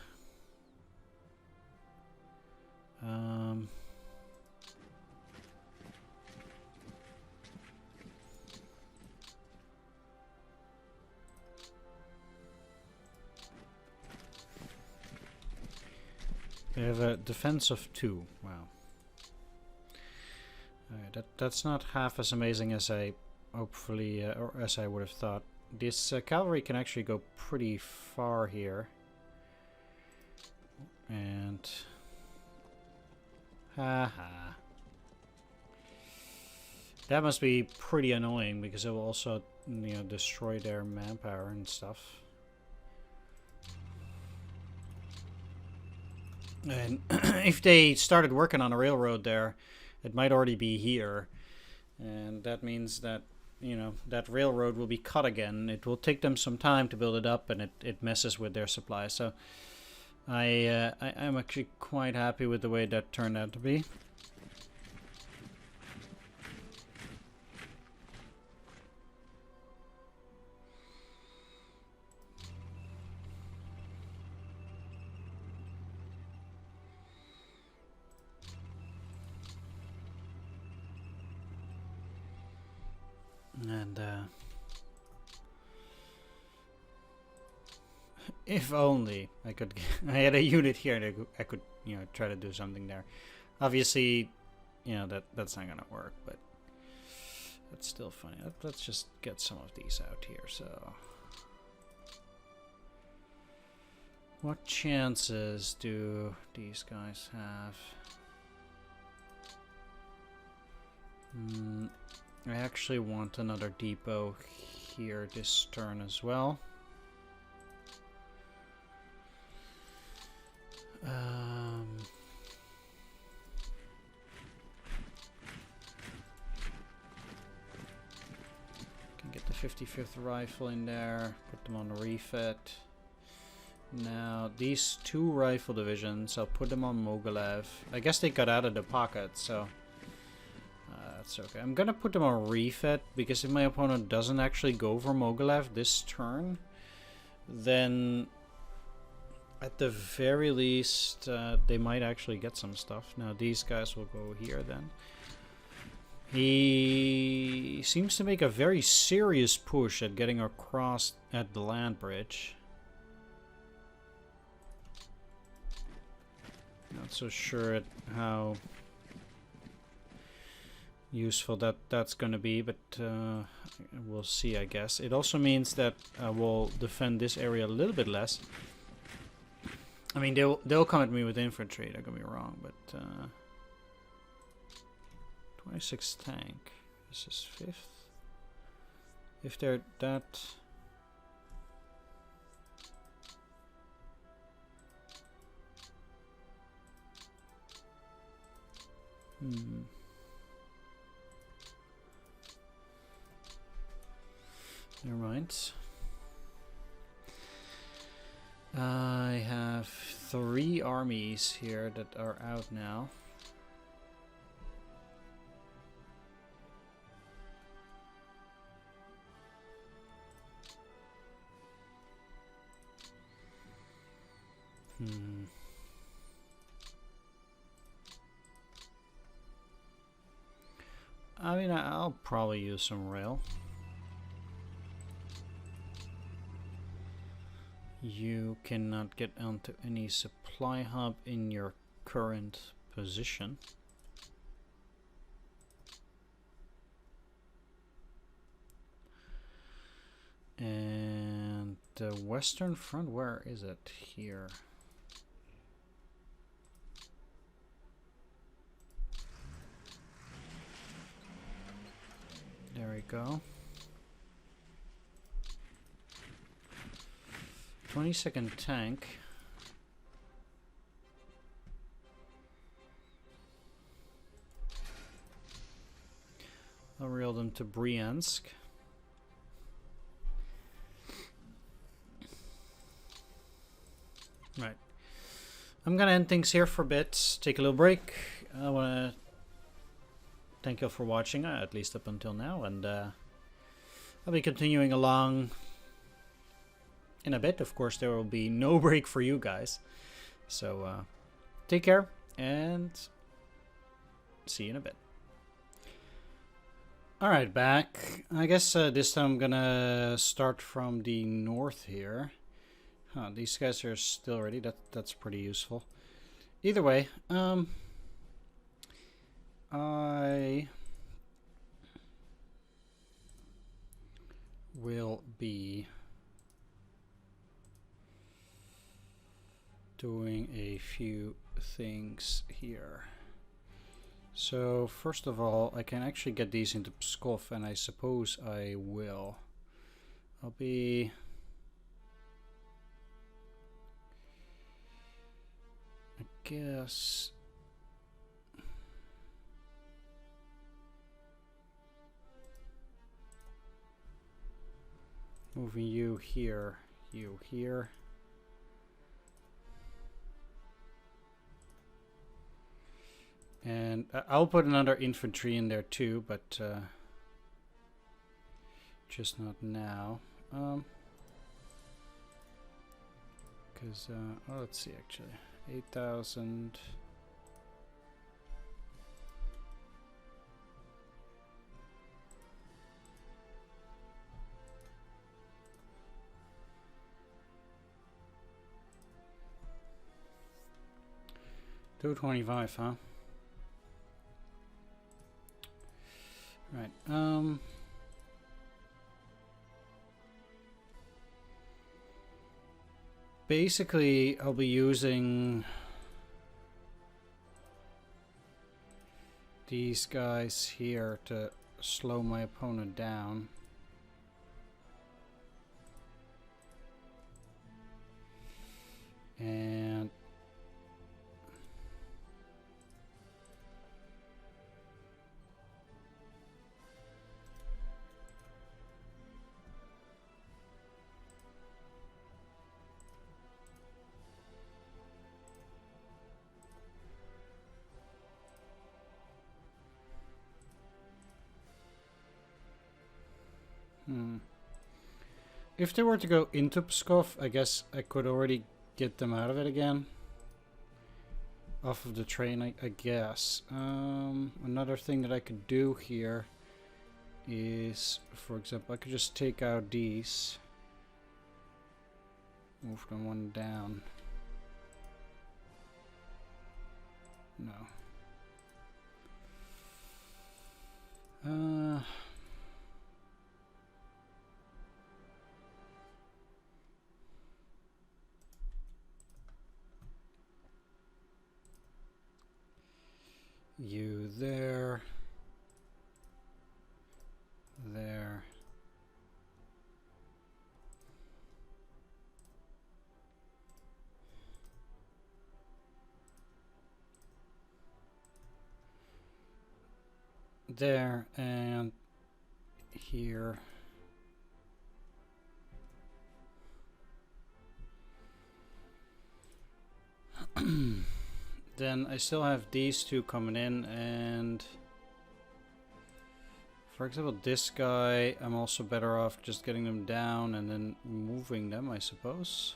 We have a defense of 2. Wow. That's not half as amazing as I hopefully or as I would have thought. This cavalry can actually go pretty far here. And haha. That must be pretty annoying because it will also, you know, destroy their manpower and stuff. And if they started working on a railroad there, it might already be here. And that means that, you know, that railroad will be cut again. It will take them some time to build it up, and it messes with their supply. So I'm actually quite happy with the way that turned out to be. And if only I could, I had a unit here that I could, you know, try to do something there. Obviously, you know, that's not gonna work, but that's still funny. Let's just get some of these out here. So, what chances do these guys have? I actually want another depot here this turn as well. Can get the 55th rifle in there, put them on the refit. Now these 2 rifle divisions, I'll put them on Mogilev. I guess they got out of the pocket, so that's okay. I'm gonna put them on refit because if my opponent doesn't actually go for Mogilev this turn, then At the very least, they might actually get some stuff. Now these guys will go here then. He seems to make a very serious push at getting across at the land bridge. Not so sure at how useful that's going to be, but we'll see, I guess. It also means that we'll defend this area a little bit less. I mean, they'll come at me with infantry, don't get me wrong, but 26 tank. This is 5th. If they're that... Never mind. I have 3 armies here that are out now. I mean, I'll probably use some rail. You cannot get onto any supply hub in your current position. And the Western Front, where is it? Here. There we go. 22nd tank. I'll reel them to Bryansk. Right. I'm gonna end things here for a bit. Take a little break. I wanna thank you all for watching, at least up until now, and I'll be continuing along in a bit. Of course, there will be no break for you guys. So, take care, and see you in a bit. Alright, back. I guess this time I'm gonna start from the north here. Huh, these guys are still ready. That's pretty useful. Either way, I will be doing a few things here. So first of all, I can actually get these into Pskov, and I suppose I will. I'll be... I guess... moving you here, you here. And I'll put another infantry in there too, but just not now. Because, oh, let's see actually. 8,000. $225, huh? Right. Basically, I'll be using these guys here to slow my opponent down. And if they were to go into Pskov, I guess I could already get them out of it again. Off of the train, I guess. Another thing that I could do here is, for example, I could just take out these. Move them one down. No. You there. There. There and here. Then I still have these two coming in, and for example this guy, I'm also better off just getting them down and then moving them, I suppose.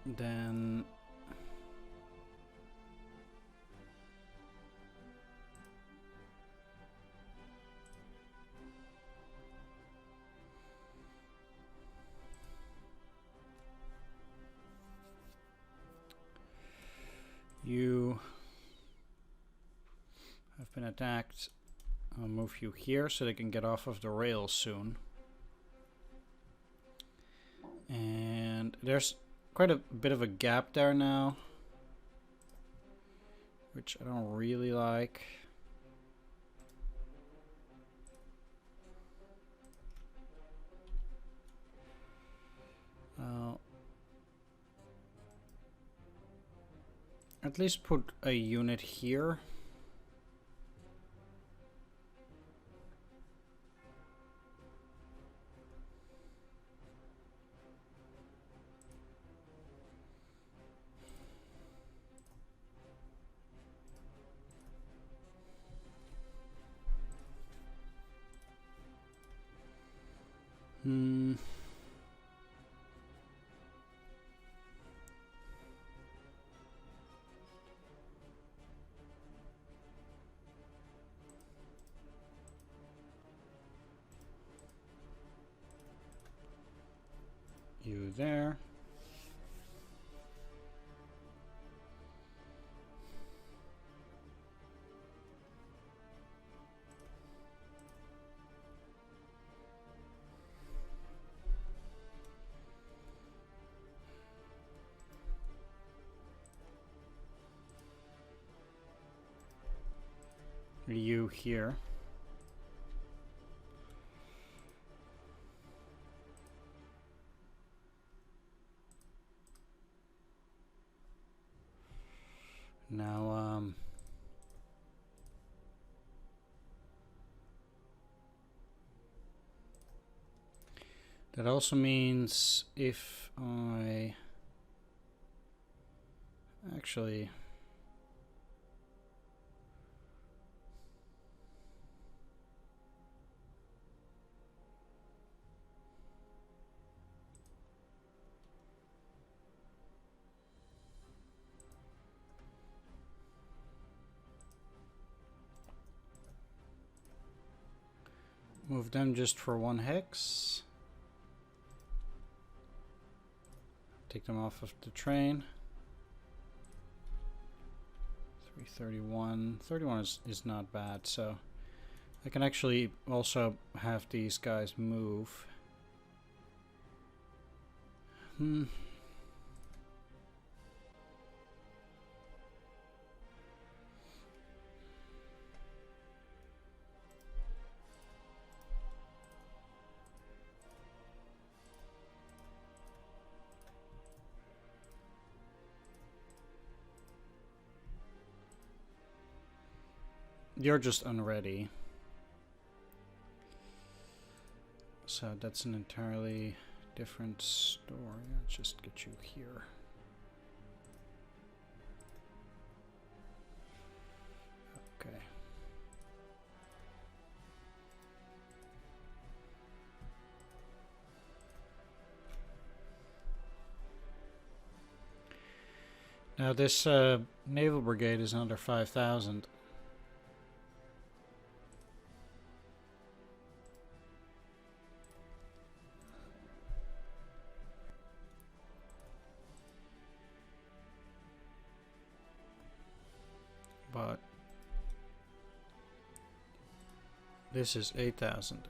Then you have been attacked. I'll move you here so they can get off of the rails soon. And there's quite a bit of a gap there now, which I don't really like. I'll at least put a unit here. You there. You here. Now, that also means if I actually move them just for 1 hex. Take them off of the train. 331. 31 is not bad, so I can actually also have these guys move. You're just unready. So that's an entirely different story. Let's just get you here. Okay. Now this naval brigade is under 5,000. But this is 8,000.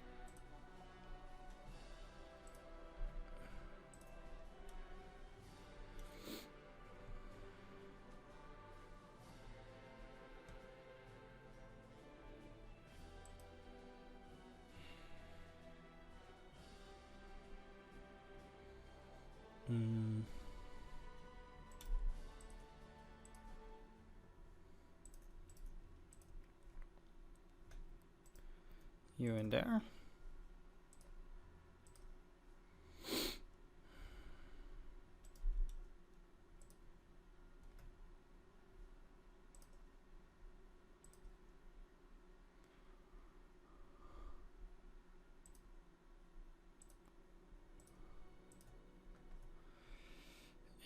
You in there?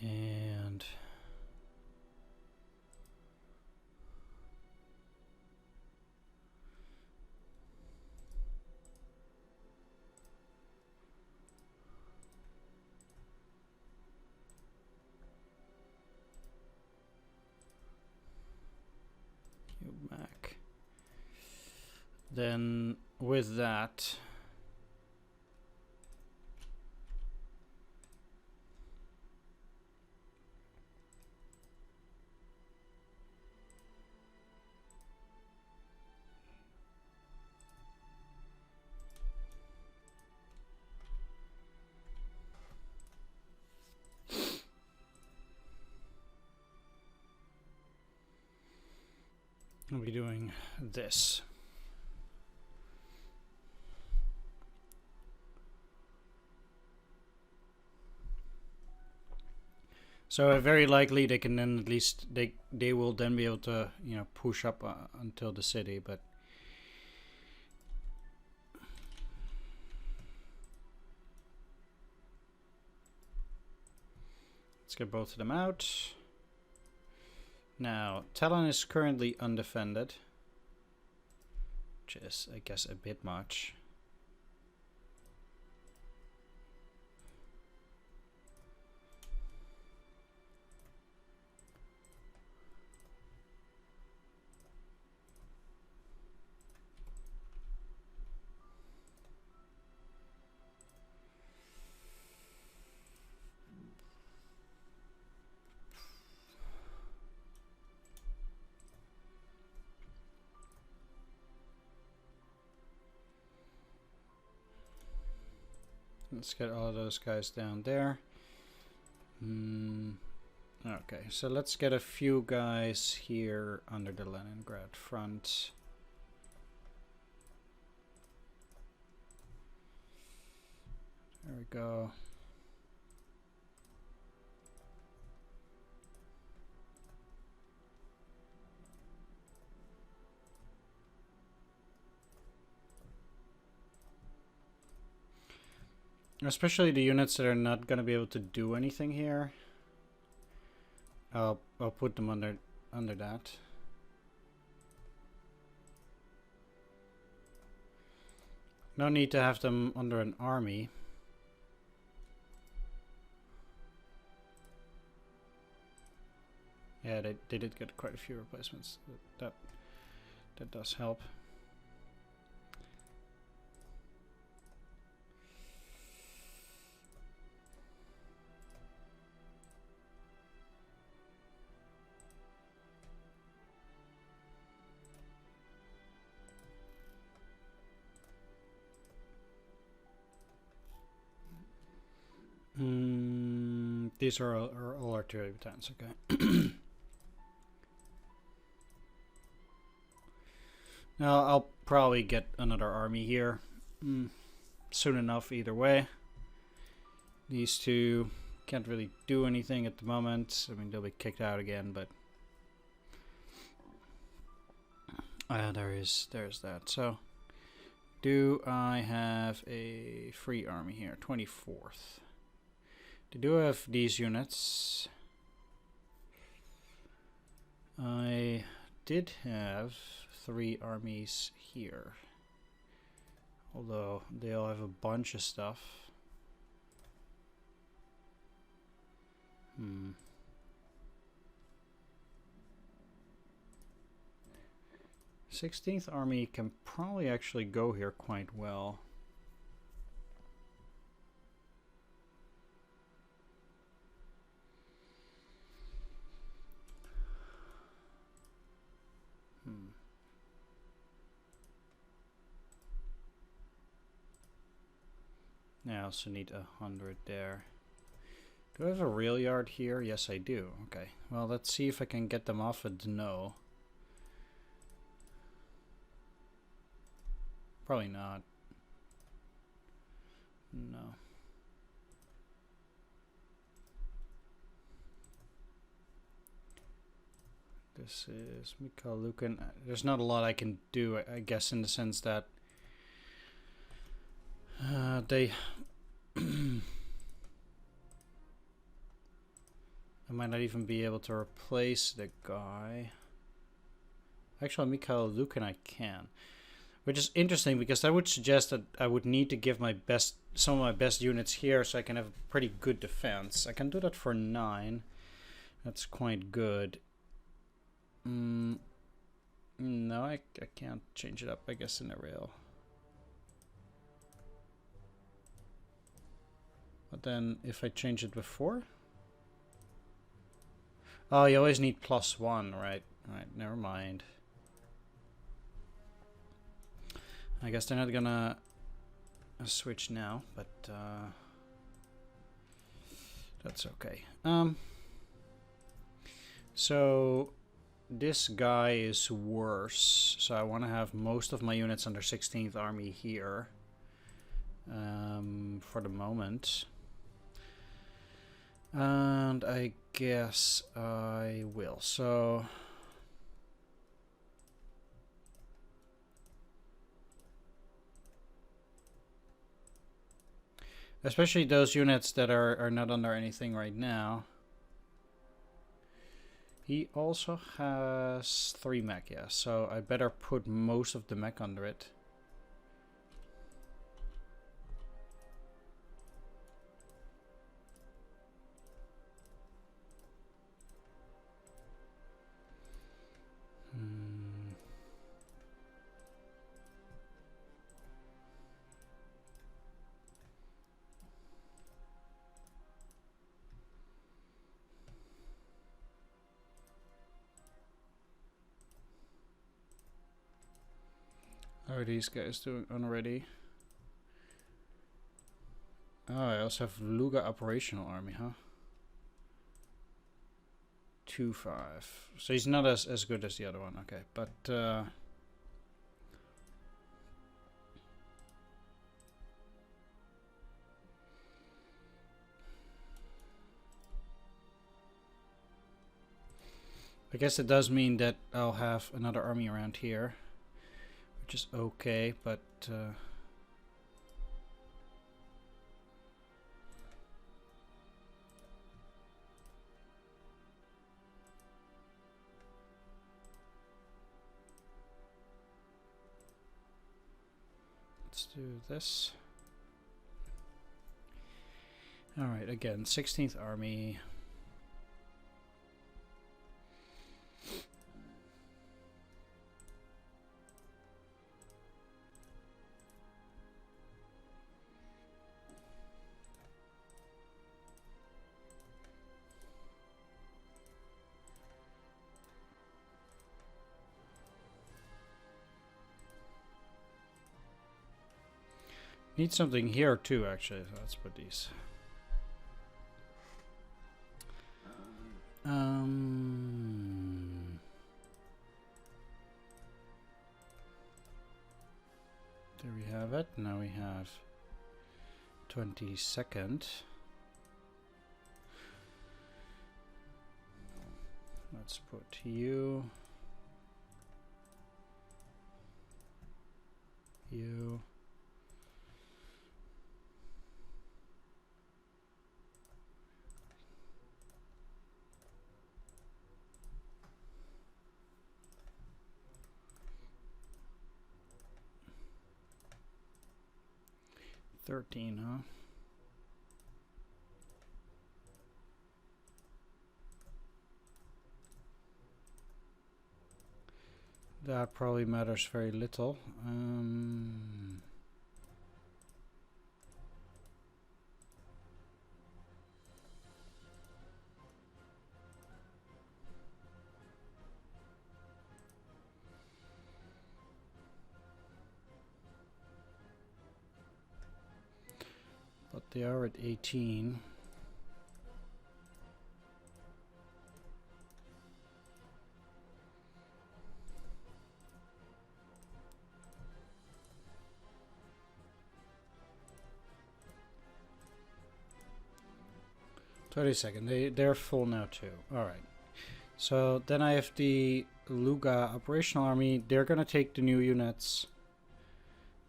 And you back. Then with that, I'll be doing this. So very likely they can then at least they will then be able to, you know, push up until the city, but let's get both of them out. Now, Talon is currently undefended, which is, I guess, a bit much. Let's get all those guys down there. Okay, so let's get a few guys here under the Leningrad front. There we go. Especially the units that are not going to be able to do anything here. I'll put them under that. No need to have them under an army. Yeah, they did get quite a few replacements. That does help. These are all artillery battalions, okay. Now I'll probably get another army here soon enough either way. These two can't really do anything at the moment. I mean, they'll be kicked out again, but there's that. So, do I have a free army here? 24th. They do have these units. I did have 3 armies here, although they all have a bunch of stuff. 16th Army can probably actually go here quite well. I also need 100 there. Do I have a rail yard here? Yes, I do. Okay. Well, let's see if I can get them off at no. Probably not. No. This is Mikhail Lukin. There's not a lot I can do, I guess, in the sense that they I might not even be able to replace the guy. Actually, Mikhail Lukin I can. Which is interesting because that would suggest that I would need to give some of my best units here so I can have a pretty good defense. I can do that for 9. That's quite good. No, I can't change it up, I guess, in a rail. But then if I change it before? Oh, you always need +1, right? Right, never mind. I guess they're not gonna switch now, but that's okay. So this guy is worse, so I want to have most of my units under 16th Army here for the moment. And I guess I will. So especially those units that are not under anything right now. He also has 3 mech, yeah, so I better put most of the mech under it. How are these guys doing already? Oh, I also have Luga Operational Army, huh? 2-5. So he's not as good as the other one, okay. But I guess it does mean that I'll have another army around here, which is okay, but let's do this. Alright, again, 16th Army. Need something here too, actually. So let's put these. There we have it. Now we have 22nd. Let's put you. You. $13, huh? That probably matters very little. But they are at 18. They're full now too. Alright. So then I have the Luga operational army. They're gonna take the new units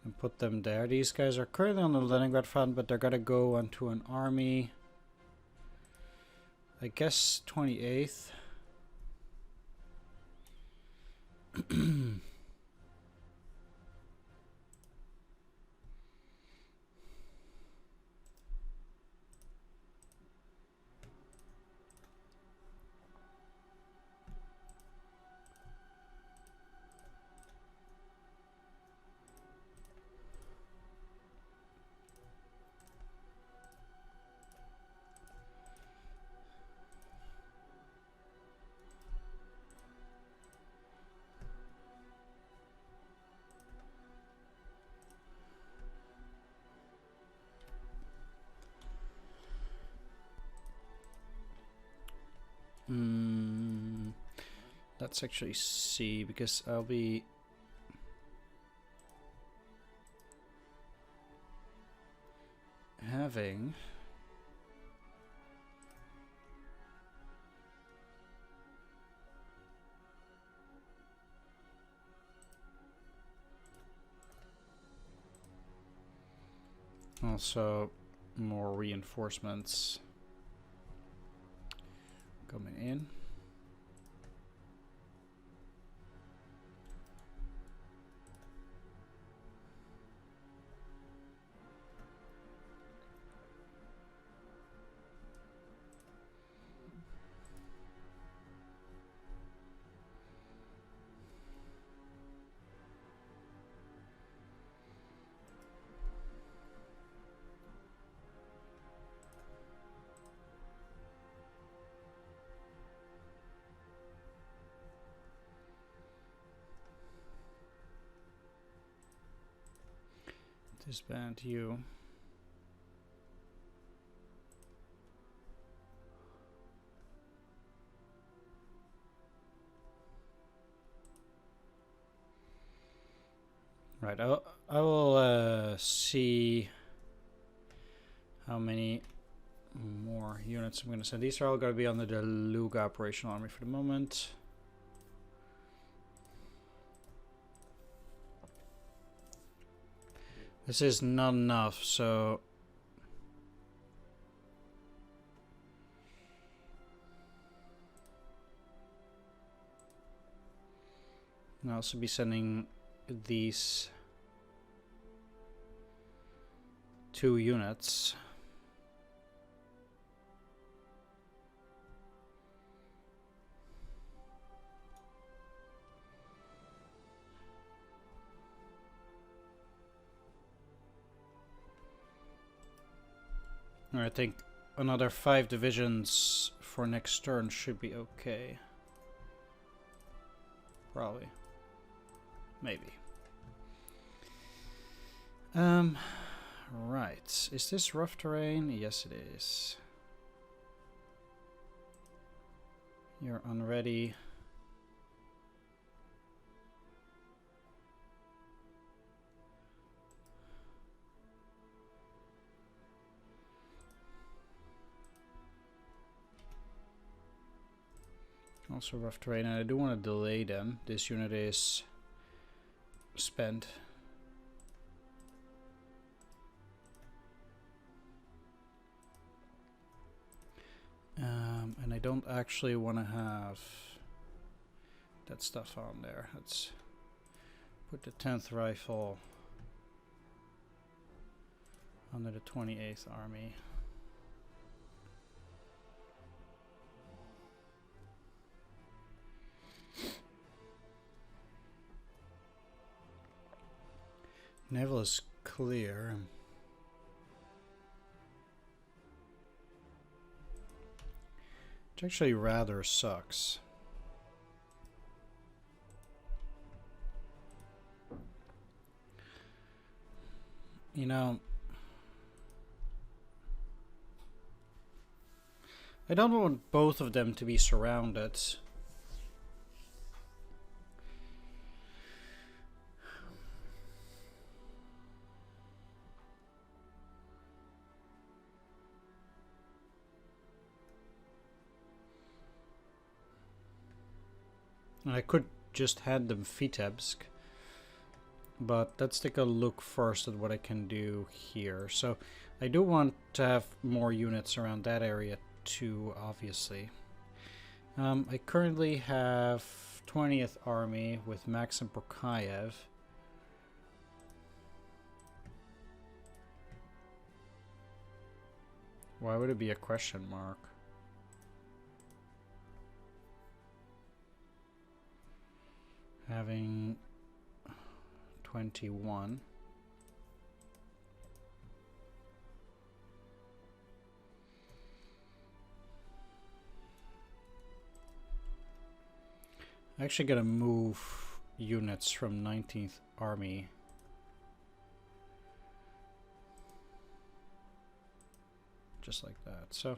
and put them there. These guys are currently on the Leningrad front, but they're gonna go onto an army. I guess 28th. Let's actually see, because I'll be having also more reinforcements coming in. Disband you. Right, I will see how many more units I'm going to send. These are all going to be under the Luga operational army for the moment. This is not enough, so I'll also be sending these 2 units. I think another 5 divisions for next turn should be okay. Probably. Maybe. Right. Is this rough terrain? Yes, it is. You're unready. Also rough terrain, and I do want to delay them. This unit is spent. And I don't actually want to have that stuff on there. Let's put the 10th Rifle under the 28th Army. Naval is clear. Which actually rather sucks. You know, I don't want both of them to be surrounded. And I could just hand them Vitebsk. But let's take a look first at what I can do here. So I do want to have more units around that area too, obviously. I currently have 20th Army with Maxim Prokayev. Why would it be a question mark? Having 21. I'm actually gonna move units from 19th Army. Just like that. So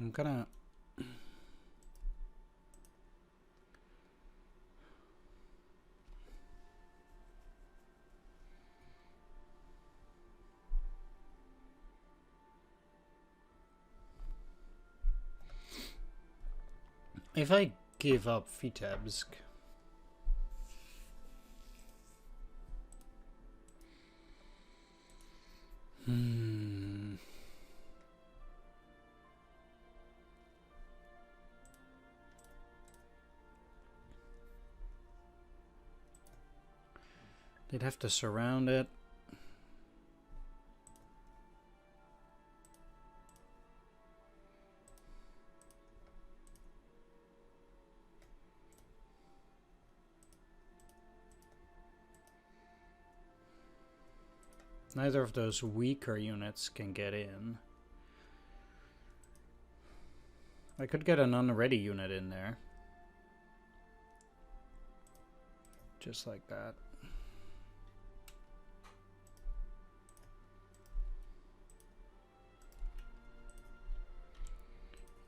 I'm gonna if I give up Vitebsk, they'd have to surround it. Neither of those weaker units can get in. I could get an unready unit in there. Just like that.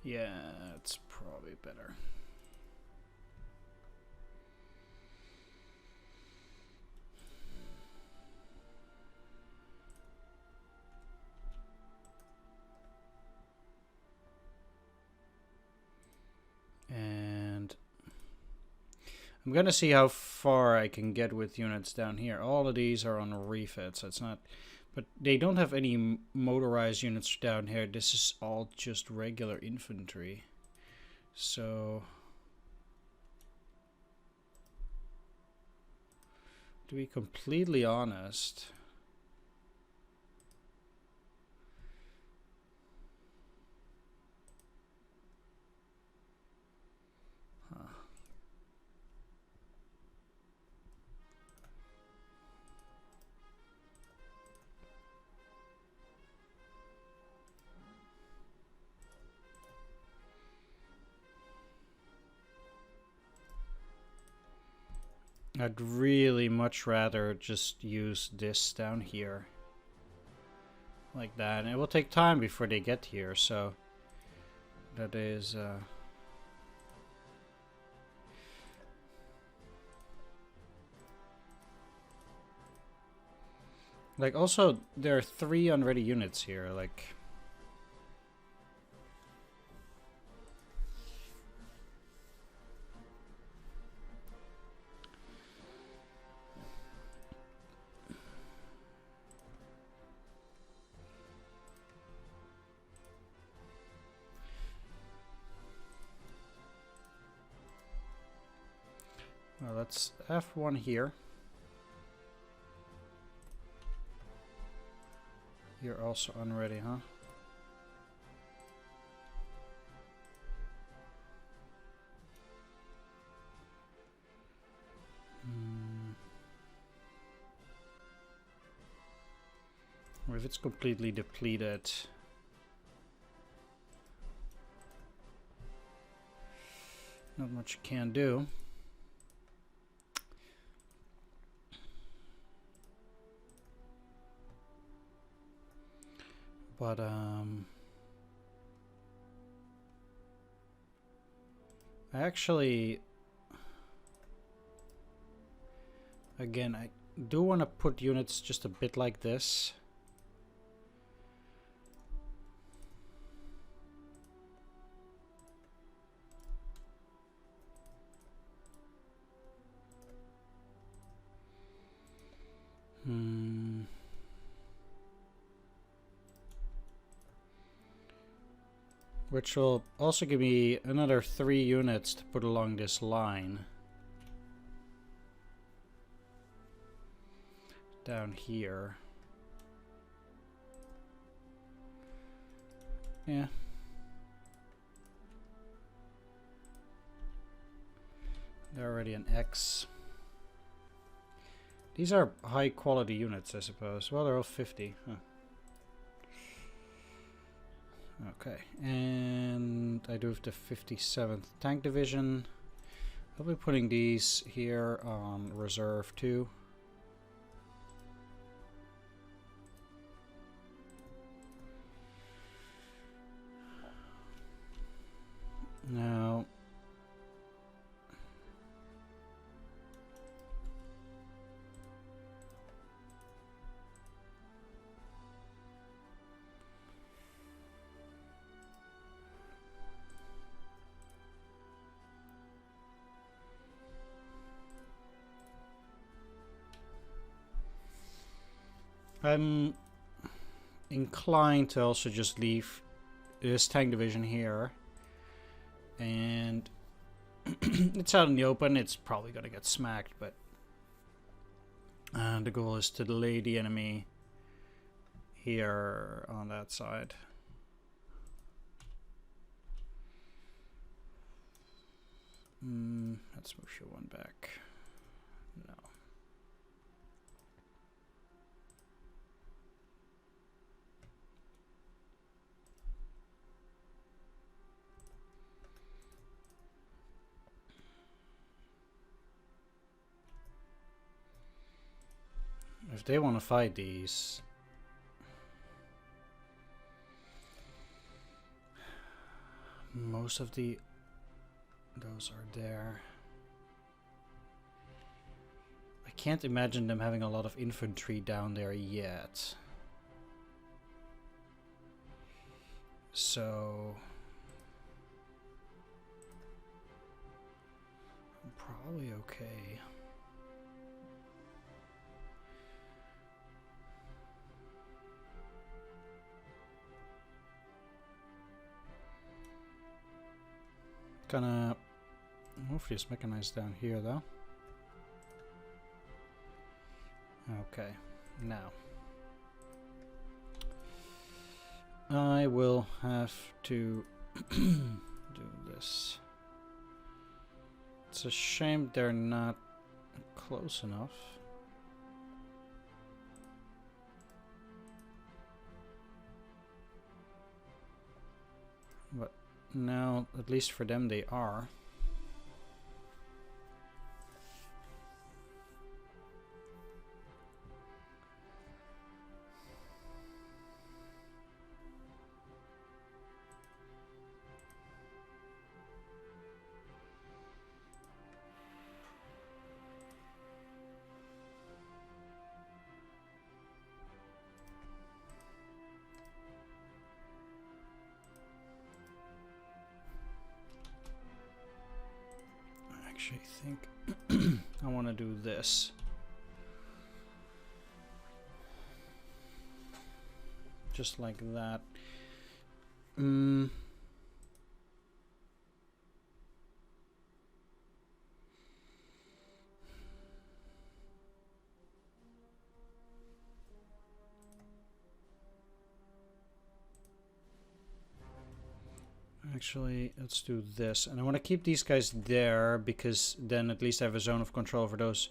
Yeah, it's probably better. And I'm gonna see how far I can get with units down here. All of these are on refits. It's not, but they don't have any motorized units down here. This is all just regular infantry. So, to be completely honest, I'd really much rather just use this down here. Like that. And it will take time before they get here, so that is like, also there are 3 unready units here, like. Well, let's F1 here. You're also unready, huh? Or if it's completely depleted. Not much you can do. But I actually, again, I do want to put units just a bit like this. Which will also give me another 3 units to put along this line. Down here. Yeah. They're already an X. These are high quality units, I suppose. Well, they're all 50. Huh. Okay, and I do have the 57th Tank Division. I'll be putting these here on reserve too. Now, I'm inclined to also just leave this tank division here. And it's out in the open. It's probably going to get smacked, but the goal is to delay the enemy here on that side. Let's move you one back. No. If they want to fight these, most of those are there. I can't imagine them having a lot of infantry down there yet. So I'm probably okay. Gonna move this mechanized down here though. Okay, now I will have to do this. It's a shame they're not close enough. But now, at least for them, they are. actually think I want to do this. Just like that. Actually, let's do this. And I want to keep these guys there, because then at least I have a zone of control for those.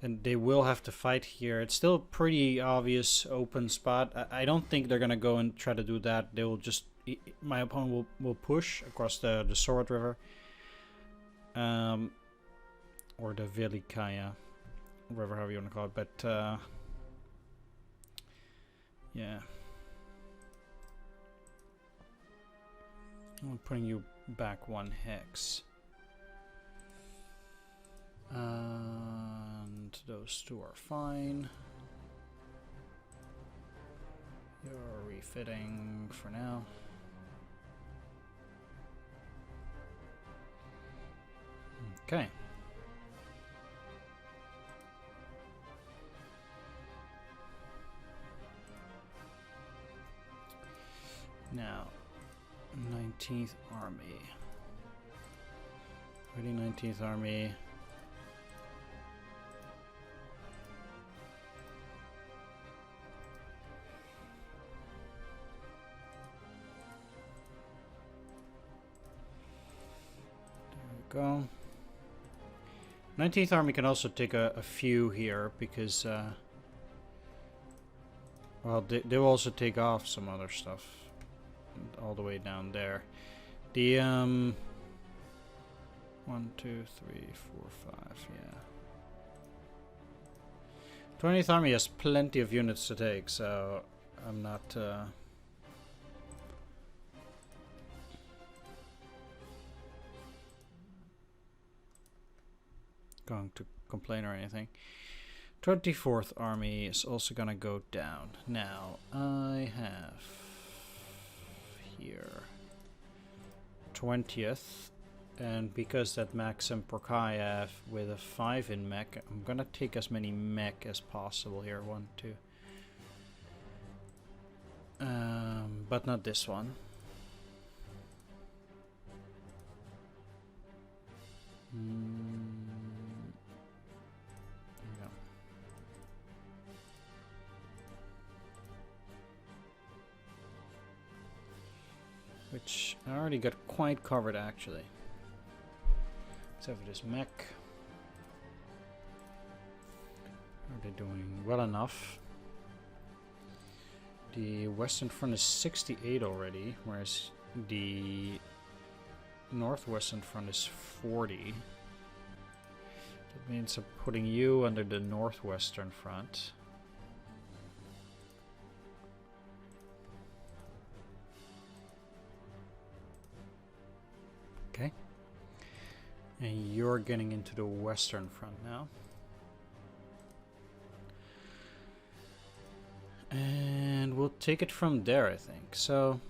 And they will have to fight here. It's still a pretty obvious open spot. I don't think they're going to go and try to do that. They will just... My opponent will push across the Sword River. Or the Velikaya River, however you want to call it. But, yeah. I'm putting you back 1 hex. And those 2 are fine. You're refitting for now. Okay. Now, 19th Army. Ready, 19th Army. There we go. 19th Army can also take a few here, because well, they'll also take off some other stuff all the way down there. The 1, 2, 3, 4, 5, yeah. 20th Army has plenty of units to take, so I'm not going to complain or anything. 24th Army is also gonna go down. Now I have here 20th, and because that Maxim Prokhaev with a 5 in mech, I'm gonna take as many mech as possible here. 1, 2. But not this one. Yeah. Which I already got quite covered, actually. Except for this mech. Are they doing well enough? The Western Front is 68 already, whereas the Northwestern Front is 40. That means I'm putting you under the Northwestern Front. Okay. And you're getting into the Western Front now. And we'll take it from there, I think. So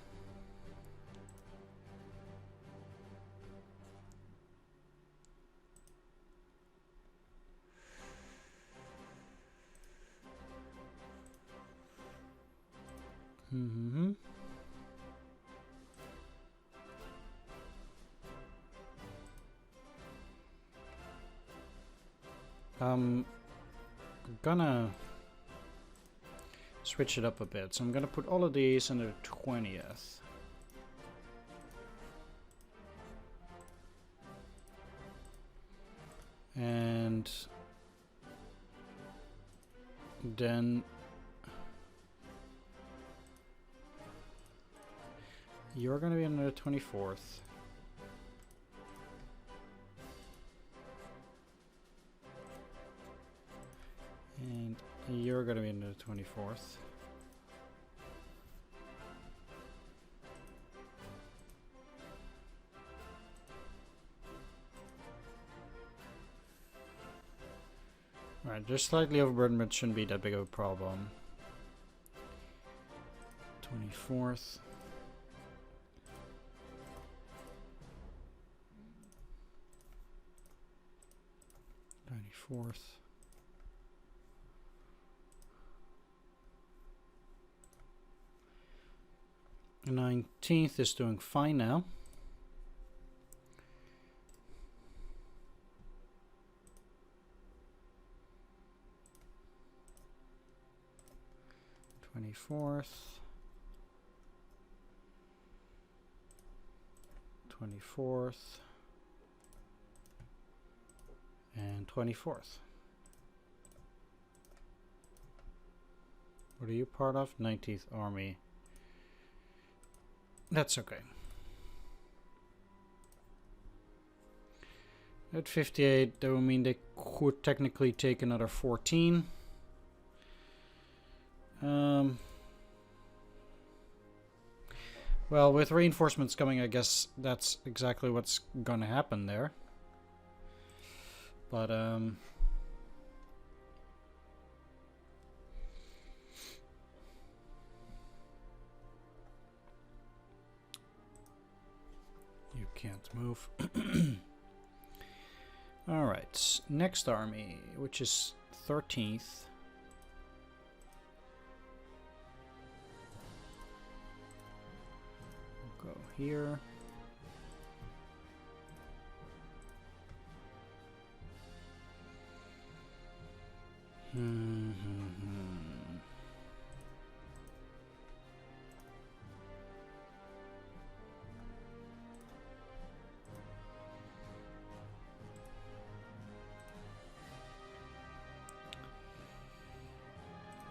I'm gonna switch it up a bit. So I'm gonna put all of these under the 20th. And then you're gonna be under the 24th. And you're going to be in the 24th. Alright, just slightly overburdened, but shouldn't be that big of a problem. 24th. 24th. The 19th is doing fine now. Fourth, 24th, and 24th. What are you part of? 19th Army. That's okay. At 58, that would mean they could technically take another 14. Well, with reinforcements coming, I guess that's exactly what's gonna happen there. But, you can't move. Alright, next army, which is 13th. Go here.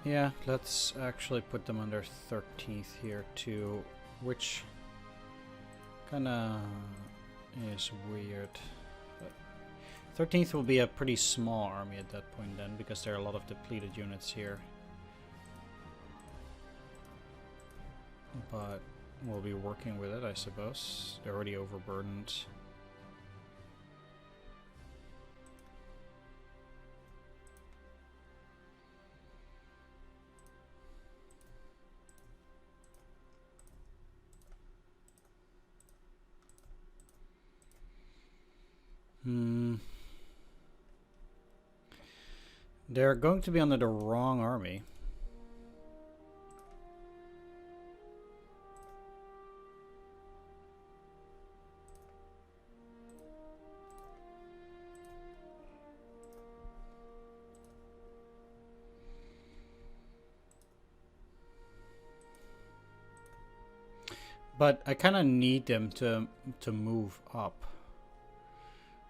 Yeah, let's actually put them under 13th here too, which kinda is weird. But 13th will be a pretty small army at that point then, because there are a lot of depleted units here. But we'll be working with it, I suppose. They're already overburdened. They're going to be under the wrong army. But I kind of need them to move up.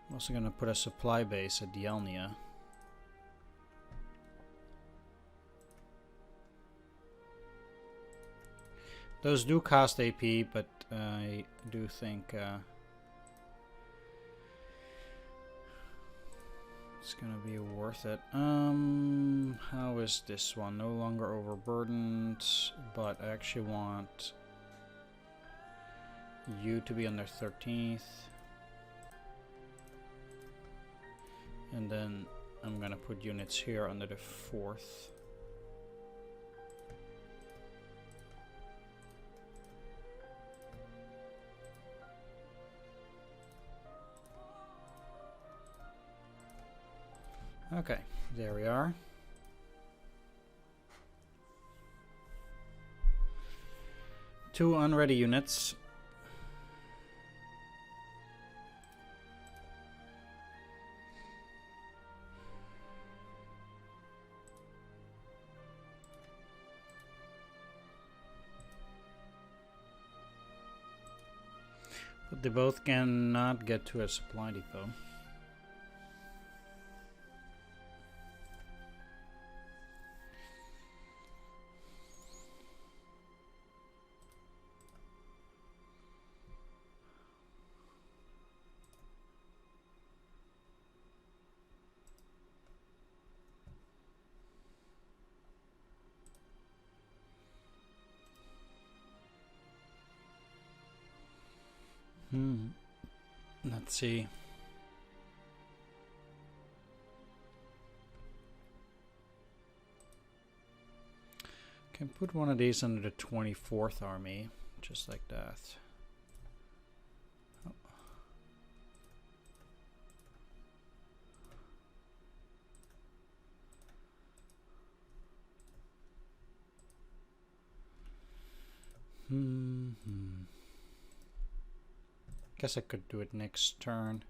I'm also going to put a supply base at Yelnya. Those do cost AP, but I do think it's gonna be worth it. How is this one? No longer overburdened, but I actually want you to be under 13th. And then I'm gonna put units here under the 4th. Okay, there we are. Two unready units. But they both cannot get to a supply depot. Let's see. Can put one of these under the 24th Army, just like that. Oh. Guess I could do it next turn.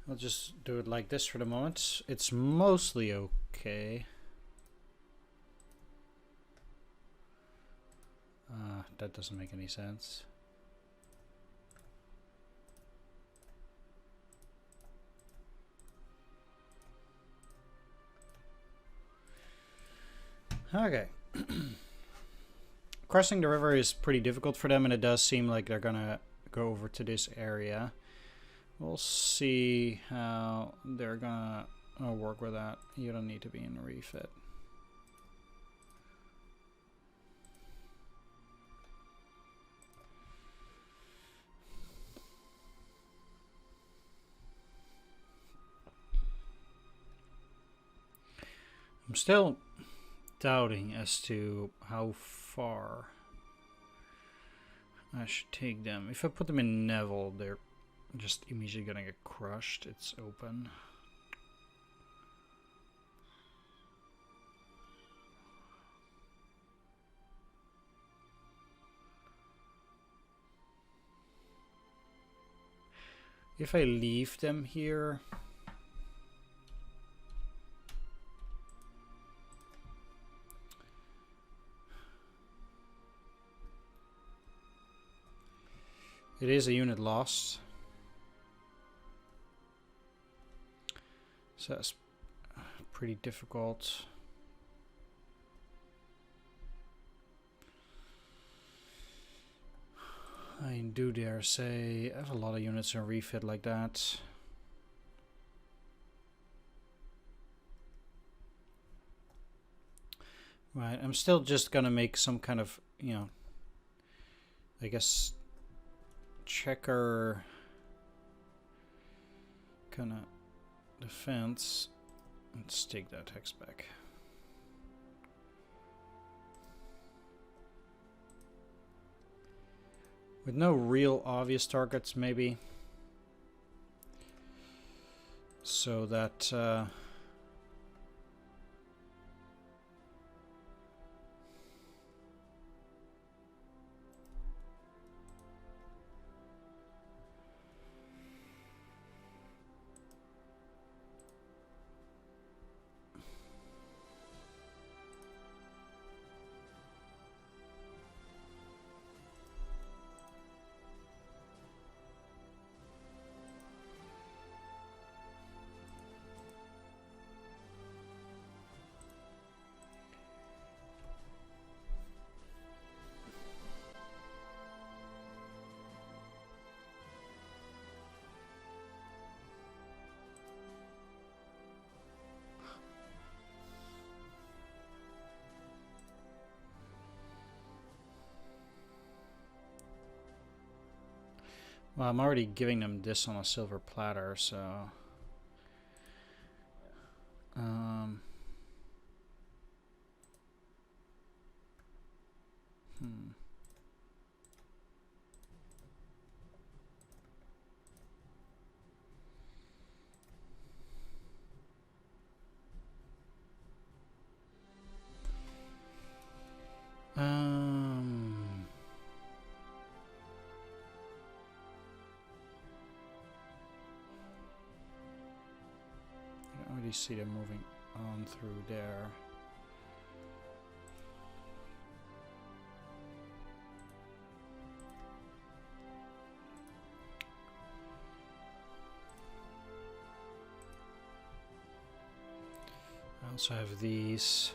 I'll just do it like this for the moment. It's mostly okay. That doesn't make any sense. Okay. Crossing the river is pretty difficult for them, and it does seem like they're gonna go over to this area. We'll see how they're gonna work with that. You don't need to be in refit. I'm still doubting as to how far I should take them. If I put them in naval, they're just immediately gonna get crushed. It's open. If I leave them here, it is a unit lost. So that's pretty difficult. I do dare say I have a lot of units in refit like that. Right, I'm still just gonna make some kind of, you know, I guess checker kind of defense. Let's take that text back. With no real obvious targets, maybe. So that well, I'm already giving them this on a silver platter, so I already see them moving on through there. I also have these.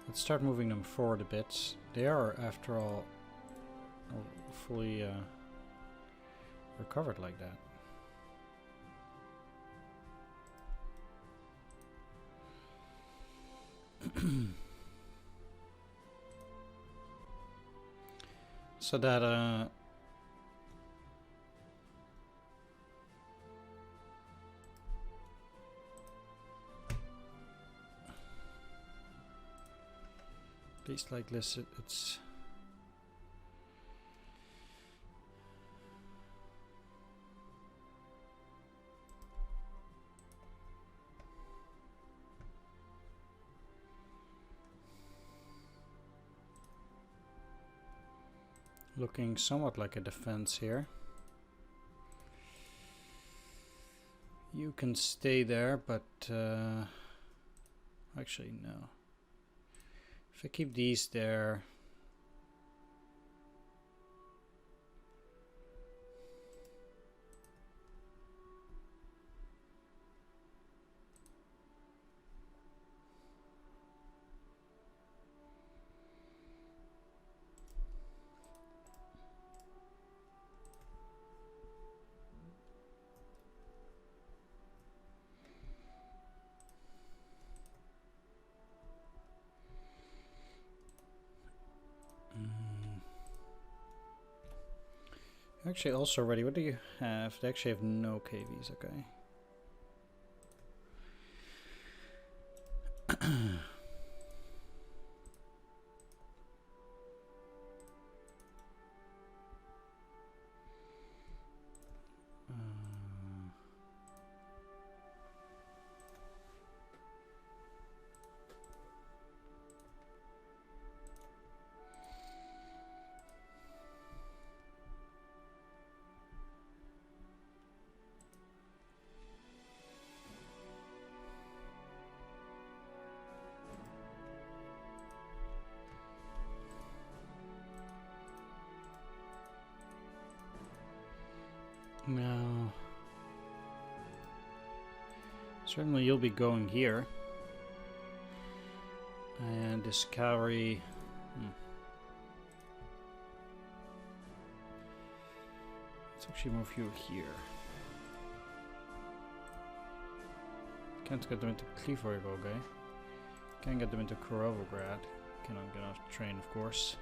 Let's start moving them forward a bit. They are, after all, fully recovered like that. So that at least like this, it's looking somewhat like a defense here. You can stay there, but actually no. If I keep these there, actually also ready. What do you have? They actually have no KVs, okay. No. Certainly you'll be going here. And this cavalry... Let's actually move you here. Can't get them into Cleveland, okay. Can't get them into Kirovograd. Cannot get off the train, of course.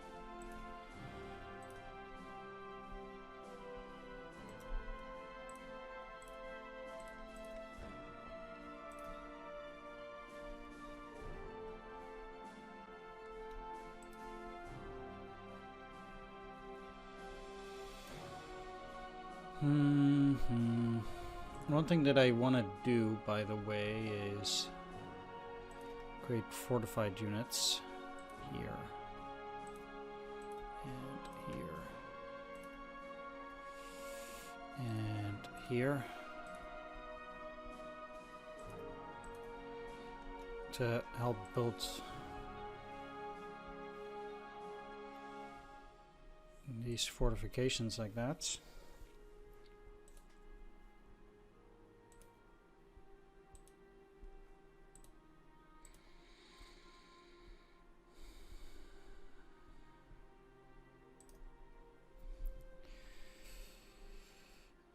One thing that I want to do, by the way, is create fortified units here and here and here to help build these fortifications like that.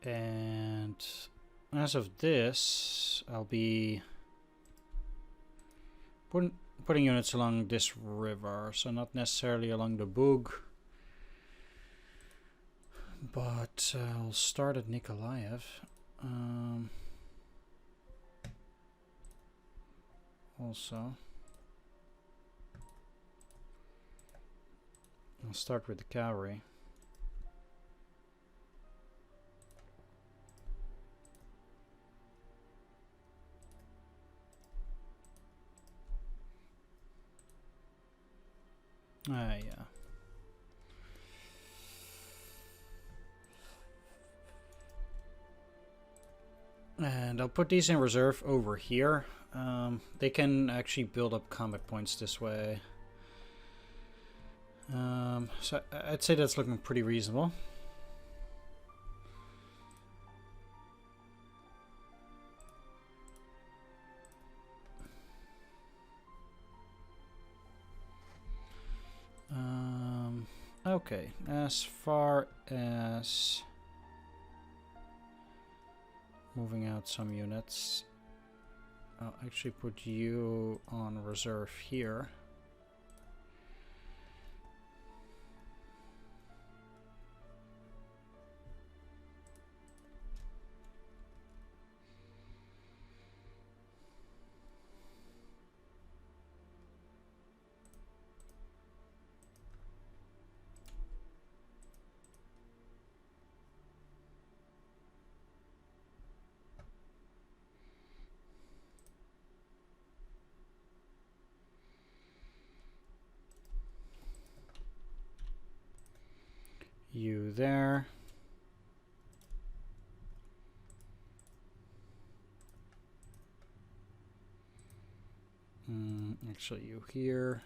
And as of this, I'll be putting units along this river, so not necessarily along the Bug, but I'll start at Nikolaev. Also, I'll start with the cavalry. Yeah. And I'll put these in reserve over here. They can actually build up combat points this way. So I'd say that's looking pretty reasonable. Okay, as far as moving out some units, I'll actually put you on reserve here. You there. Actually, you here.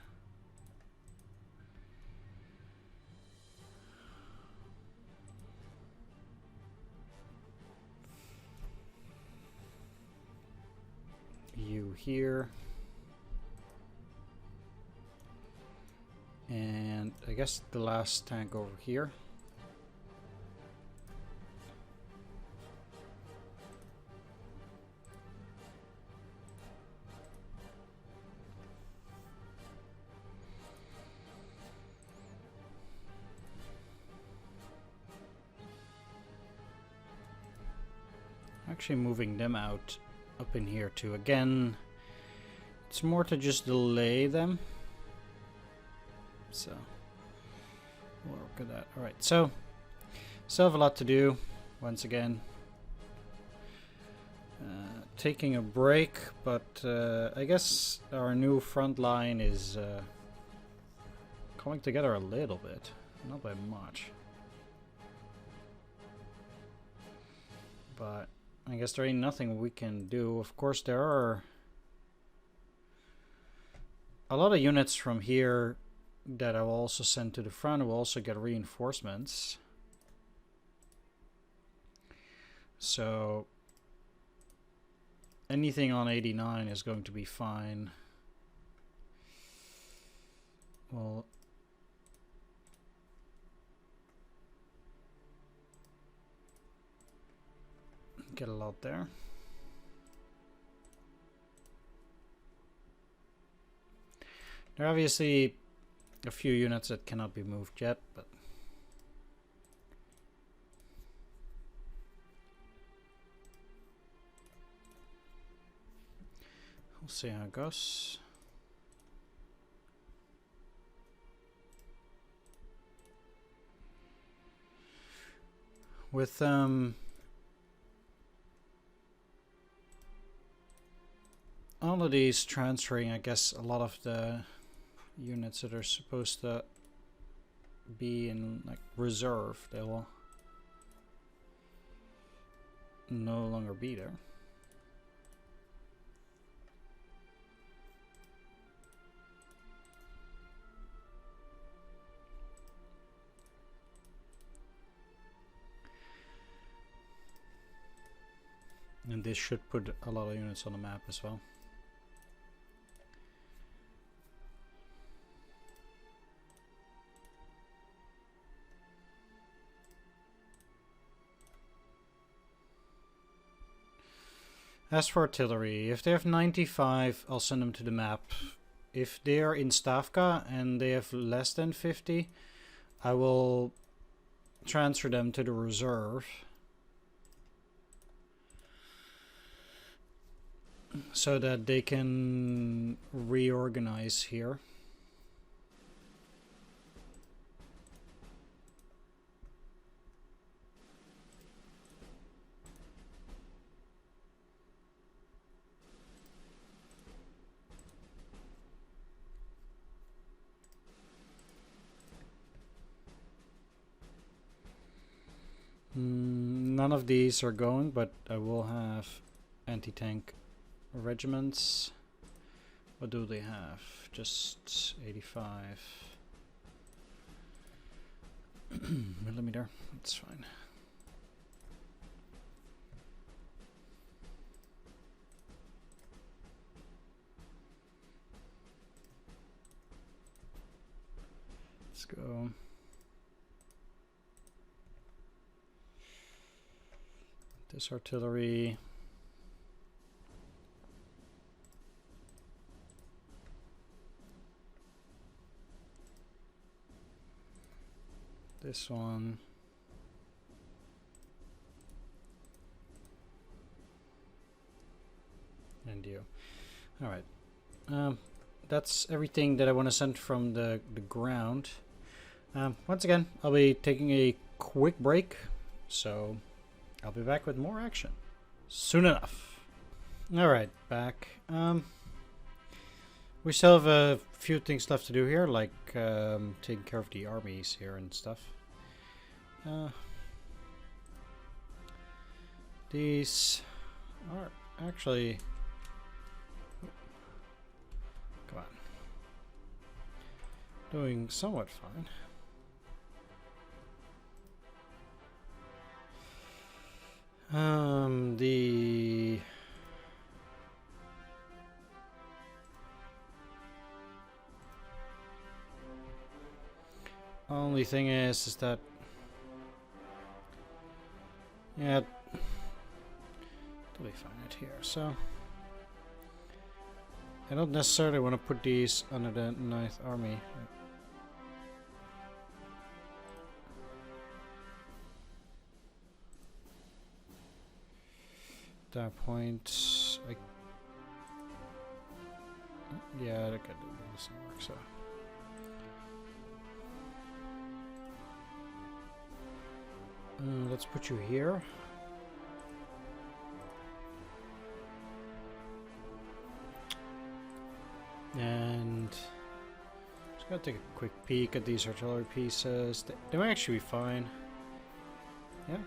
You here. And I guess the last tank over here. Actually moving them out up in here too. Again, it's more to just delay them. So we'll work at that. Alright, so still have a lot to do once again. Taking a break, but I guess our new front line is coming together a little bit, not by much. But I guess there ain't nothing we can do. Of course, there are a lot of units from here that I will also send to the front. Will also get reinforcements. So anything on 89 is going to be fine. Well, get a lot there. There are obviously a few units that cannot be moved yet, but we'll see how it goes. With all of these transferring, I guess a lot of the units that are supposed to be in like reserve, they will no longer be there. And this should put a lot of units on the map as well. As for artillery, if they have 95, I'll send them to the map. If they are in Stavka and they have less than 50, I will transfer them to the reserve. So that they can reorganize here. None of these are going, but I will have anti-tank regiments. What do they have? Just 85 millimeter. That's fine. Let's go. This artillery. This one. And you. Alright. That's everything that I want to send from the ground. Once again, I'll be taking a quick break, so I'll be back with more action soon enough. Alright, back. We still have a few things left to do here, like taking care of the armies here and stuff. These are actually... Come on. Doing somewhat fine. The... Only thing is that... Yeah, totally find it here, so... I don't necessarily want to put these under the 9th Army. At that point, yeah, that doesn't work, so... let's put you here. And just gotta take a quick peek at these artillery pieces. They might actually be fine. Yeah.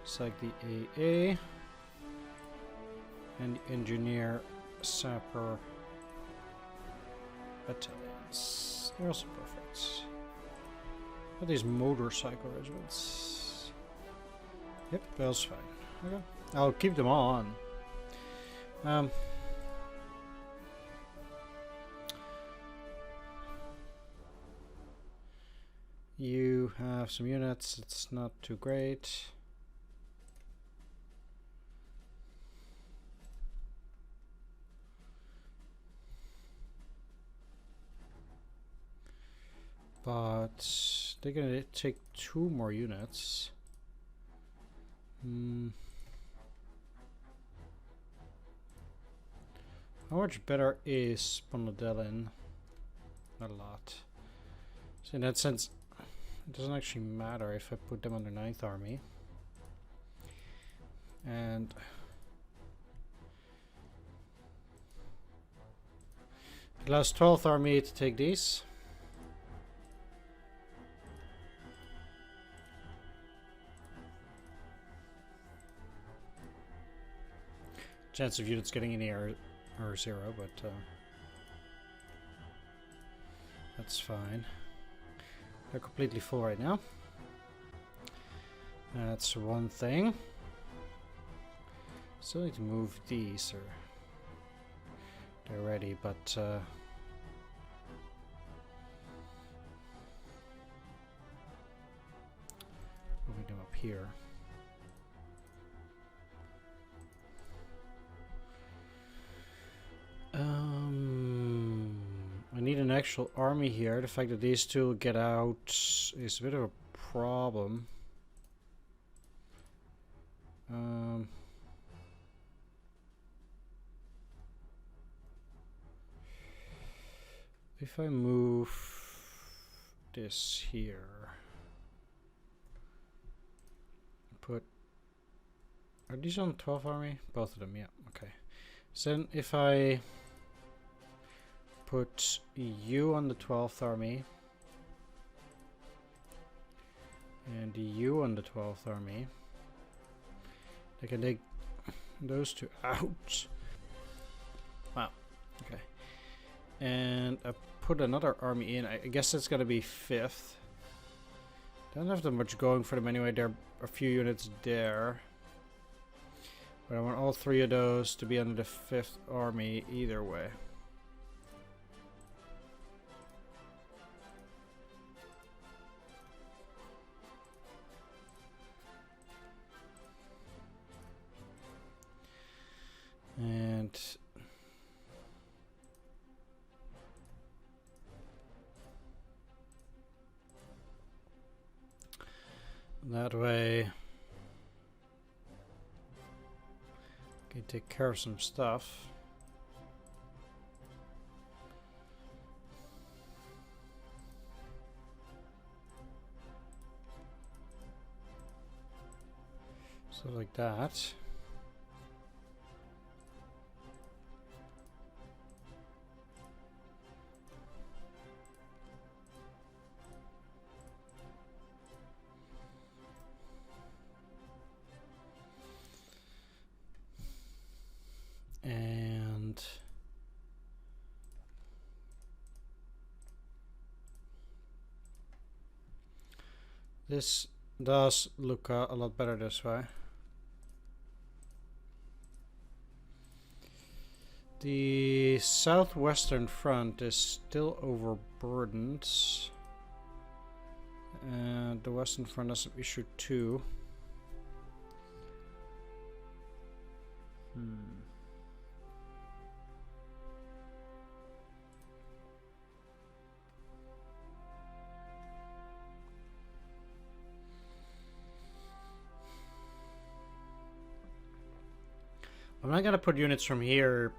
It's like the AA and the engineer sapper battalions. They're also perfect. What are these motorcycle regiments? Yep, that's fine. Okay. I'll keep them all on. You have some units, it's not too great. But they're gonna take 2 more units. How much better is Bonadellin? Not a lot. So in that sense, it doesn't actually matter if I put them on the 9th Army. And it allows 12th Army to take these. Chance of units getting in here are 0, but that's fine. They're completely full right now. That's one thing. Still need to move these, or they're ready, but moving them up here. I need an actual army here. The fact that these two will get out is a bit of a problem. If I move this here, are these on 12th Army? Both of them, yeah, okay. So then if I put you on the 12th Army and you on the 12th Army, they can take those two out. Wow, okay. And I put another army in. I guess that's gonna be 5th. Don't have that much going for them anyway. There are a few units there. But I want all 3 of those to be under the 5th Army either way. And that way can take care of some stuff. So like that. This does look a lot better this way. The southwestern front is still overburdened. And the western front has issue 2. I'm not gonna put units from here.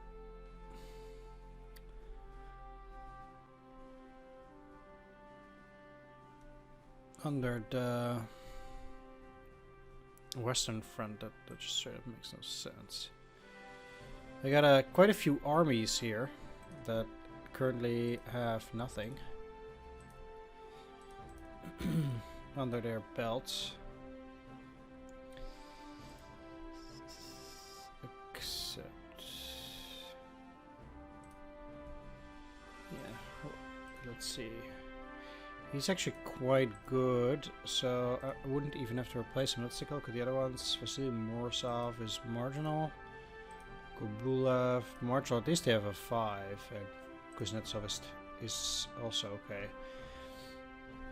Under the western front, that just straight up makes no sense. I got quite a few armies here that currently have nothing under their belts. Except, yeah, well, let's see. He's actually quite good, so I wouldn't even have to replace him. Let's take a look at the other ones. Vasily Morozov is marginal. Kobulev, marginal. At least they have a 5. And Kuznetsov is also okay.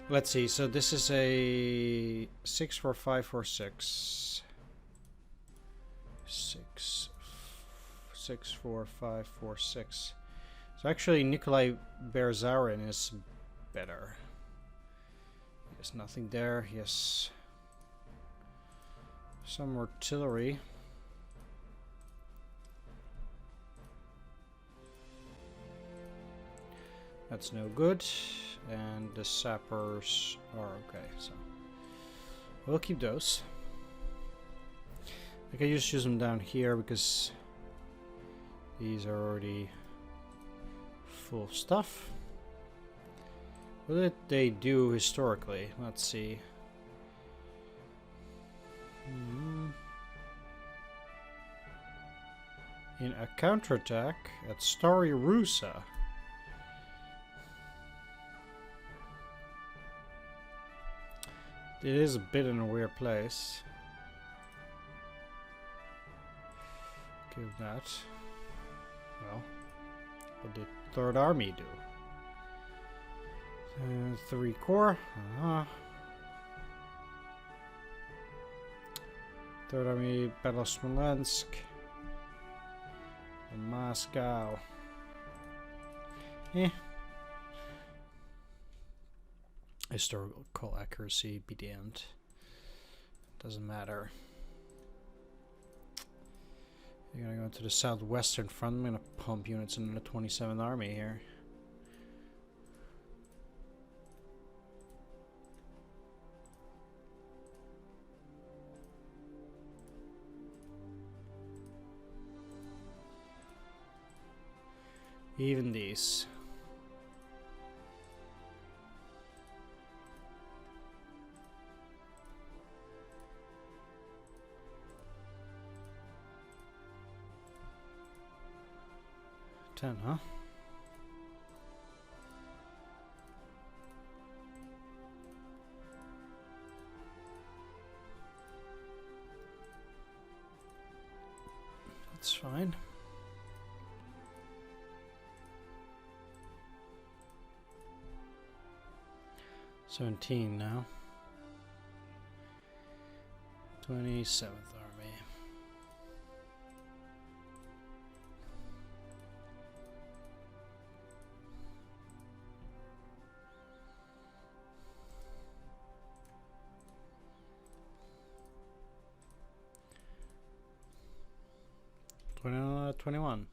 Let's see. So this is a 6 4 5 4 6. 6 6 4 5 4 6. So actually, Nikolai Berzarin is better. There's nothing there. Yes. Some artillery. That's no good. And the sappers are okay. So we'll keep those. I can just use them down here because these are already full of stuff. What did they do historically? Let's see. In a counterattack at Stary Rusa. It is a bit in a weird place. Give that. Well, what did Third Army do? 3 corps. Third Army, Battle of Smolensk. And Moscow. Historical accuracy be damned. Doesn't matter. You're gonna go into the southwestern front. I'm gonna pump units into the 27th Army here. Even these. Huh? That's fine. $17 now. 27th Army. '21.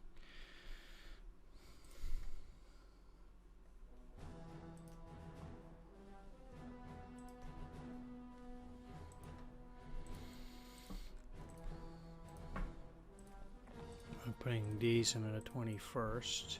I'm putting these into the 21st.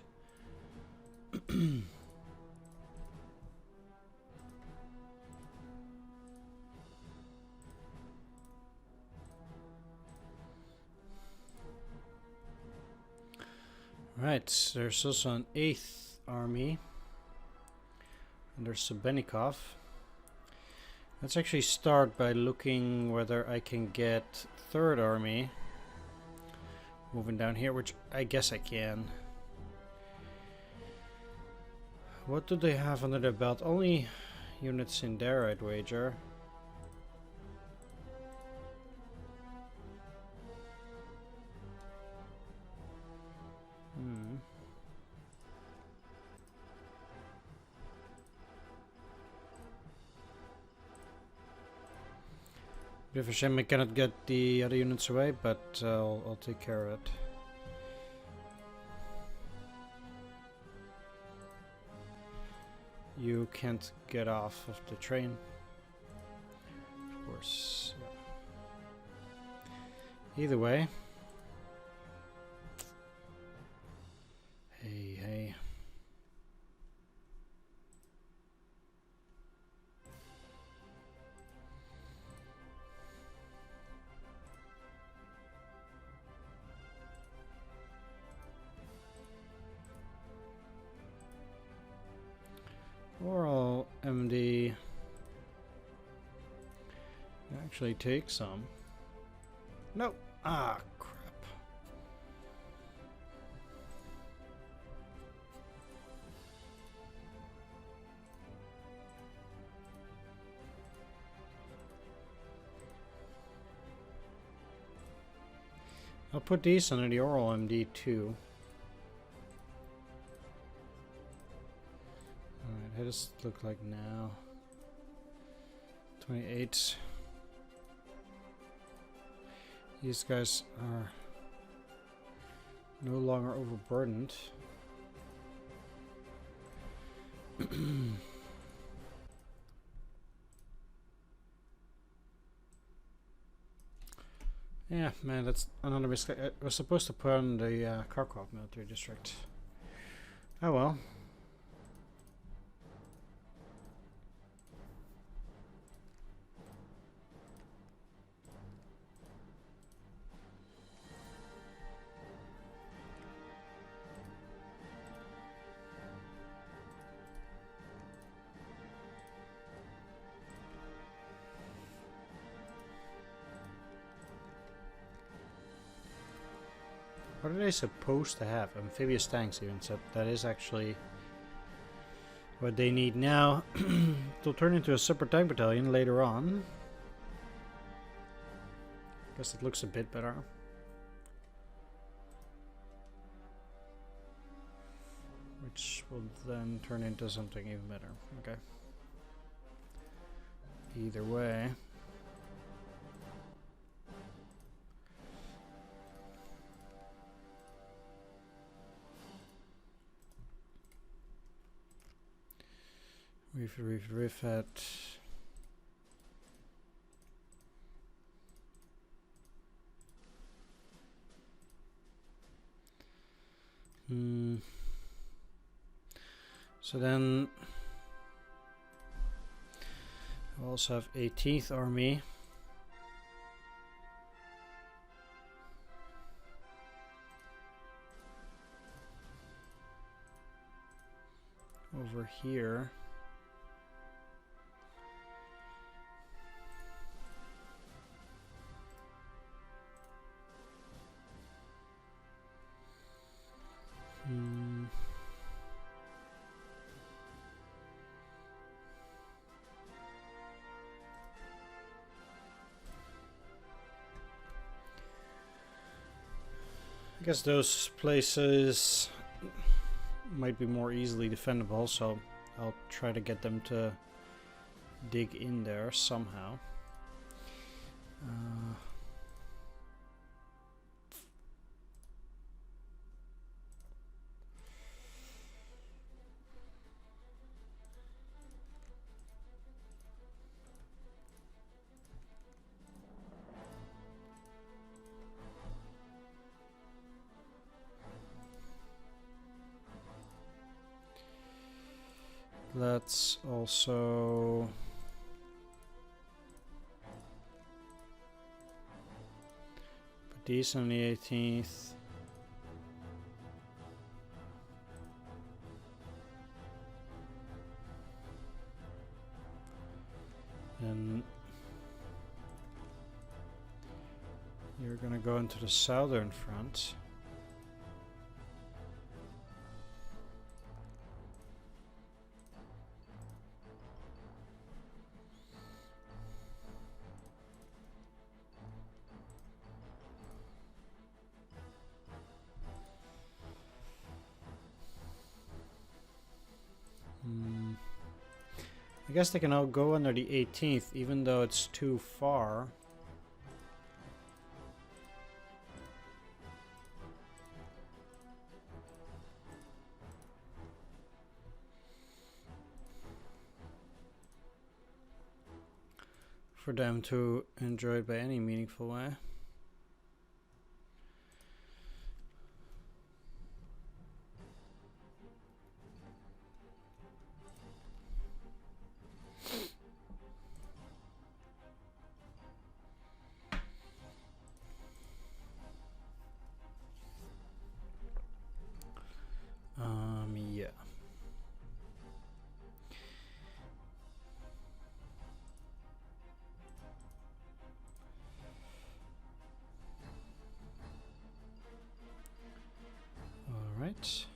Right, there's also an 8th Army under Sabenikov. Let's actually start by looking whether I can get 3rd Army moving down here, which I guess I can. What do they have under their belt? Only units in there, I'd wager. Bit of a shame I cannot get the other units away, but I'll take care of it. You can't get off of the train. Of course. Yeah. Either way. Hey. Or I'll MD actually take some. No! Ah, crap. I'll put these under the oral MD too. Alright, how does it look like now? 28. These guys are no longer overburdened. Yeah, man, that's another mistake. I was supposed to put on the Kharkov military district. Oh well. What are they supposed to have? Amphibious tanks even, so that is actually what they need now. They'll turn into a super tank battalion later on. Guess it looks a bit better. Which will then turn into something even better. Okay. Either way. Riff at so then we also have 18th Army. Over here. I guess those places might be more easily defendable, so I'll try to get them to dig in there somehow. Let's also put these on the 18th. And You're gonna go into the southern front. I guess they can all go under the 18th, even though it's too far. For them to enjoy it by any meaningful way. Yeah. All right.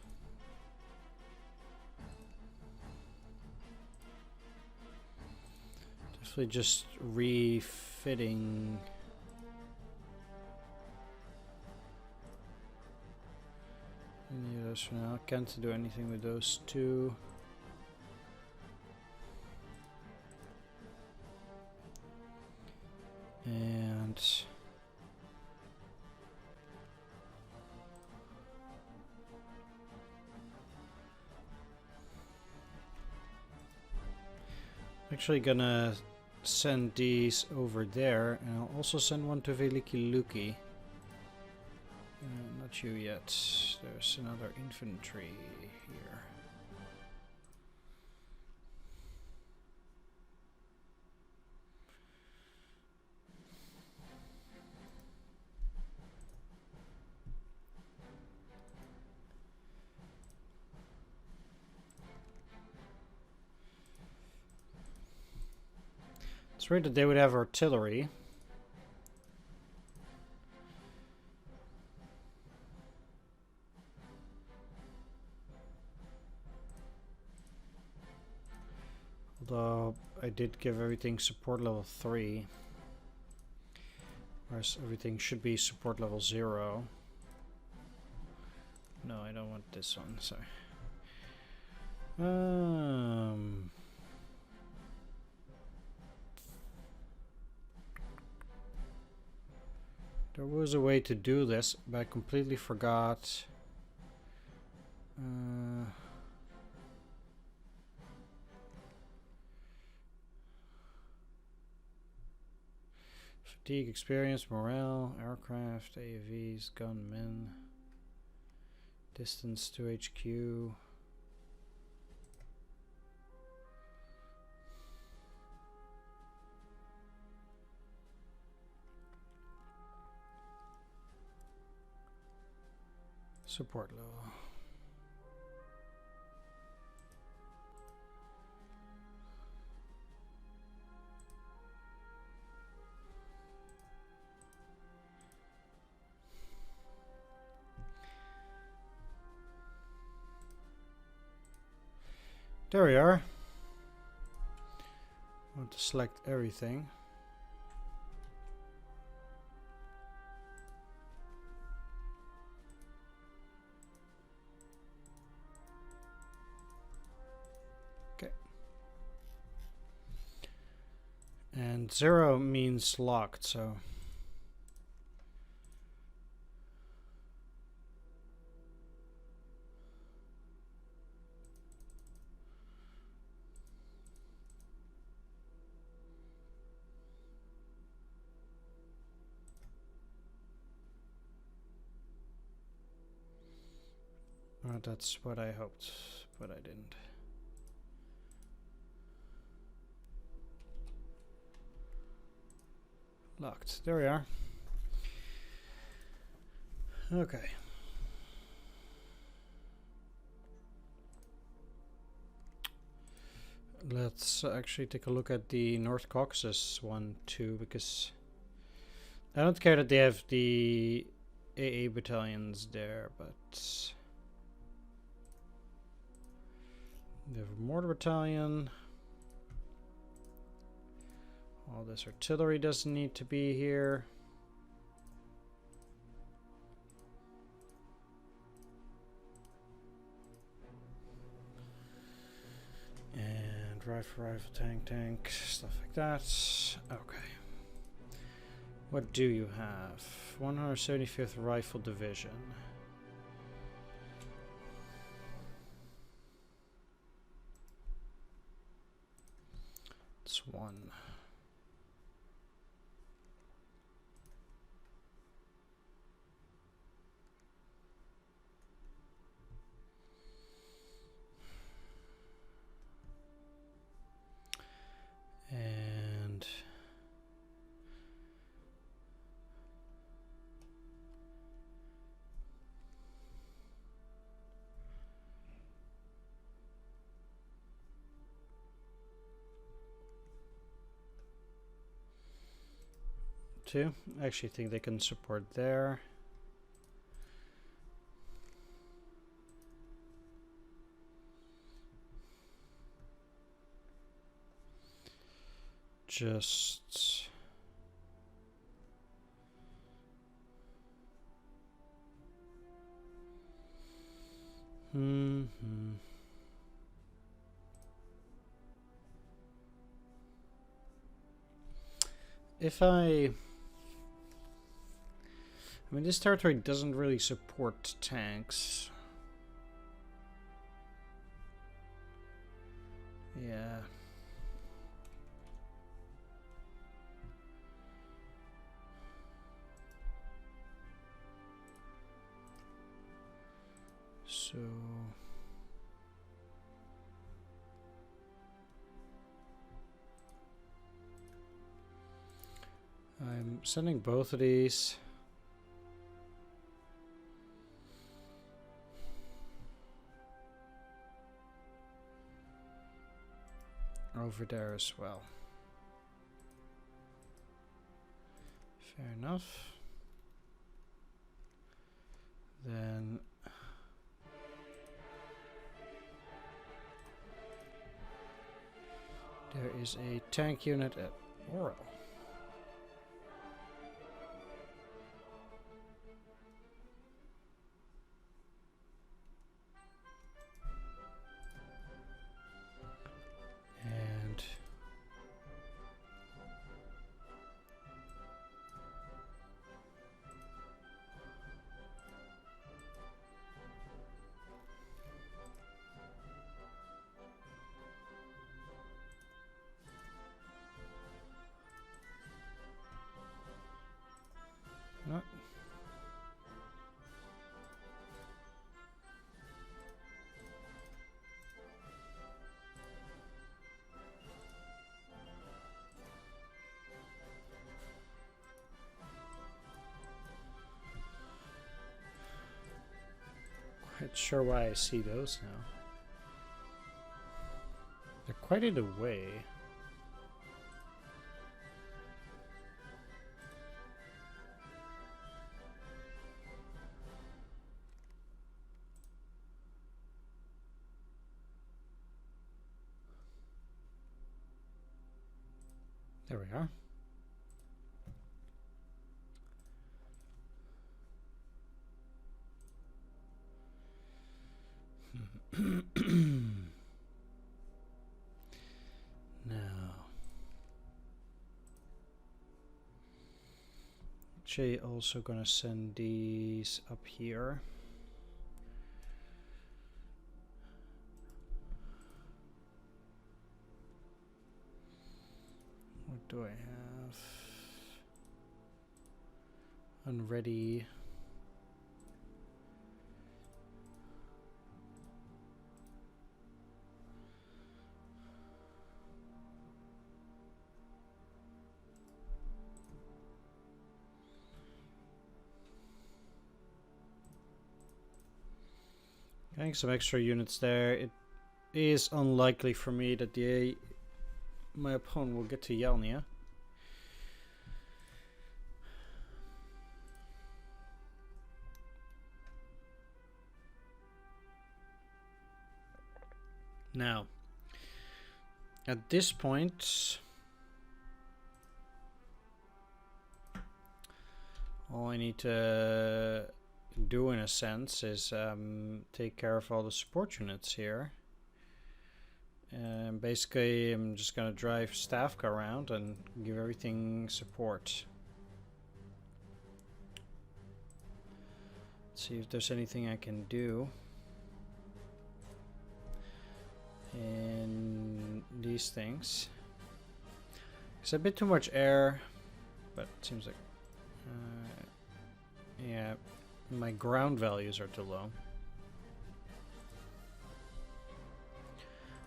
Definitely just refitting. Any of those for now. Can't do anything with those two. And actually gonna send these over there, and I'll also send one to Veliki Luki. Not you yet. There's another infantry here. It's weird that they would have artillery. Although I did give everything support level 3. Whereas everything should be support level 0. No, I don't want this one, sorry. There was a way to do this, but I completely forgot. Fatigue, experience, morale, aircraft, AAVs, gunmen, distance to HQ. Support level. There we are. I want to select everything. Okay. And 0 means locked, so that's what I hoped, but I didn't. Locked. There we are. Okay. Let's actually take a look at the North Caucasus one too, because I don't care that they have the AA battalions there, but they have a mortar battalion. All this artillery doesn't need to be here. And rifle, tank, stuff like that. Okay. What do you have? 175th Rifle Division. It's one. And two. I actually think they can support there. Just if I mean, this territory doesn't really support tanks. Yeah. So I'm sending both of these. Over there as well. Fair enough. Then there is a tank unit at Oral. And not quite sure why I see those now. They're quite in the way. There we are. Now, Jay also gonna send these up here. What do I have? Unready. Getting some extra units there. is unlikely for me that my opponent will get to Yelnia. Now, at this point, all I need to do, in a sense, is take care of all the support units here. And basically, I'm just gonna drive Stavka around and give everything support. Let's see if there's anything I can do. And these things. It's a bit too much air, but it seems like yeah, my ground values are too low.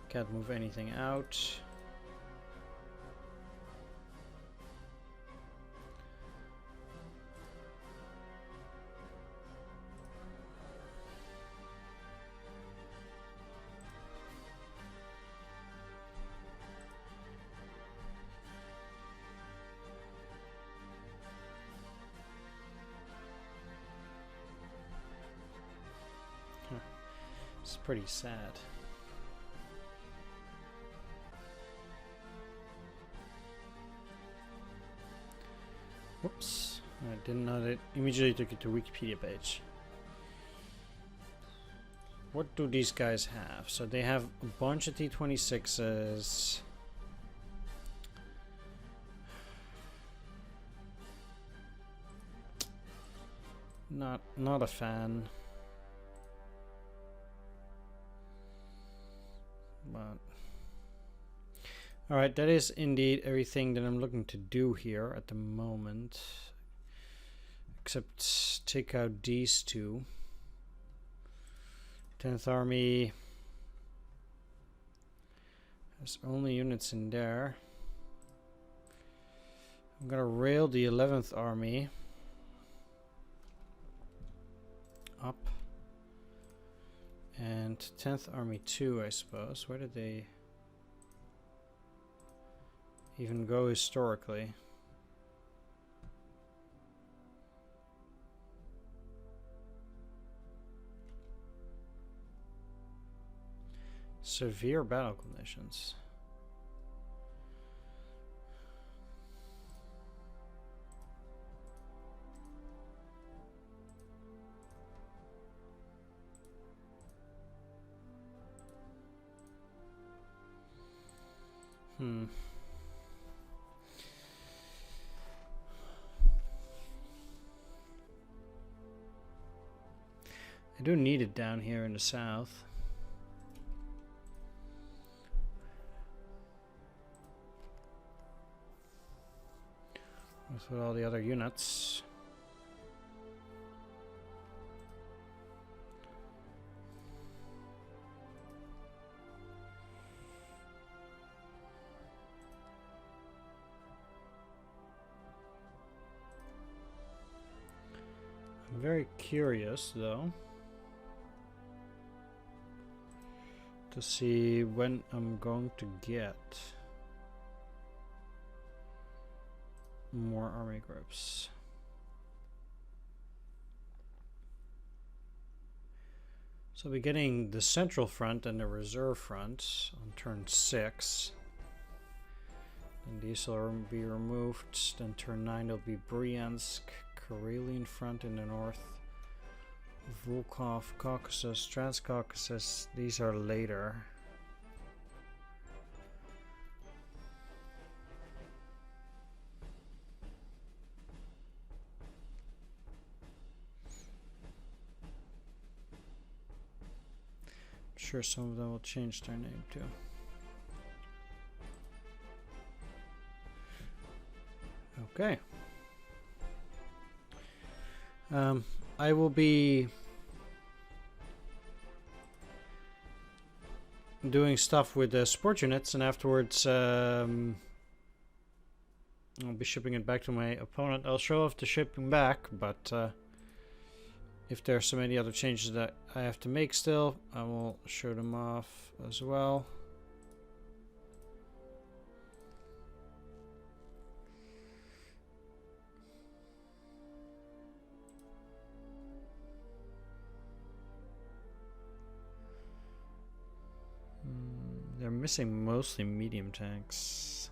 Can't move anything out. It's pretty sad. Whoops, I didn't know that. Immediately took it to Wikipedia page. What do these guys have? So they have a bunch of T-26s. Not a fan. But alright, that is indeed everything that I'm looking to do here at the moment. Except take out these two. 10th Army has only units in there. I'm gonna rail the 11th Army up. And 10th Army 2, I suppose. Where did they even go historically? Severe battle conditions. I do need it down here in the south. With all the other units. I'm very curious though to see when I'm going to get more army groups. So we're getting the Central Front and the Reserve Front on turn 6. And these will be removed. Then turn 9 will be Bryansk, Karelian Front in the north, Volkhov, Caucasus, Transcaucasus. These are later. I'm sure some of them will change their name too. Okay. I will be doing stuff with the support units, and afterwards I'll be shipping it back to my opponent. I'll show off the shipping back, but If there's so many other changes that I have to make still, I will show them off as well. They're missing mostly medium tanks.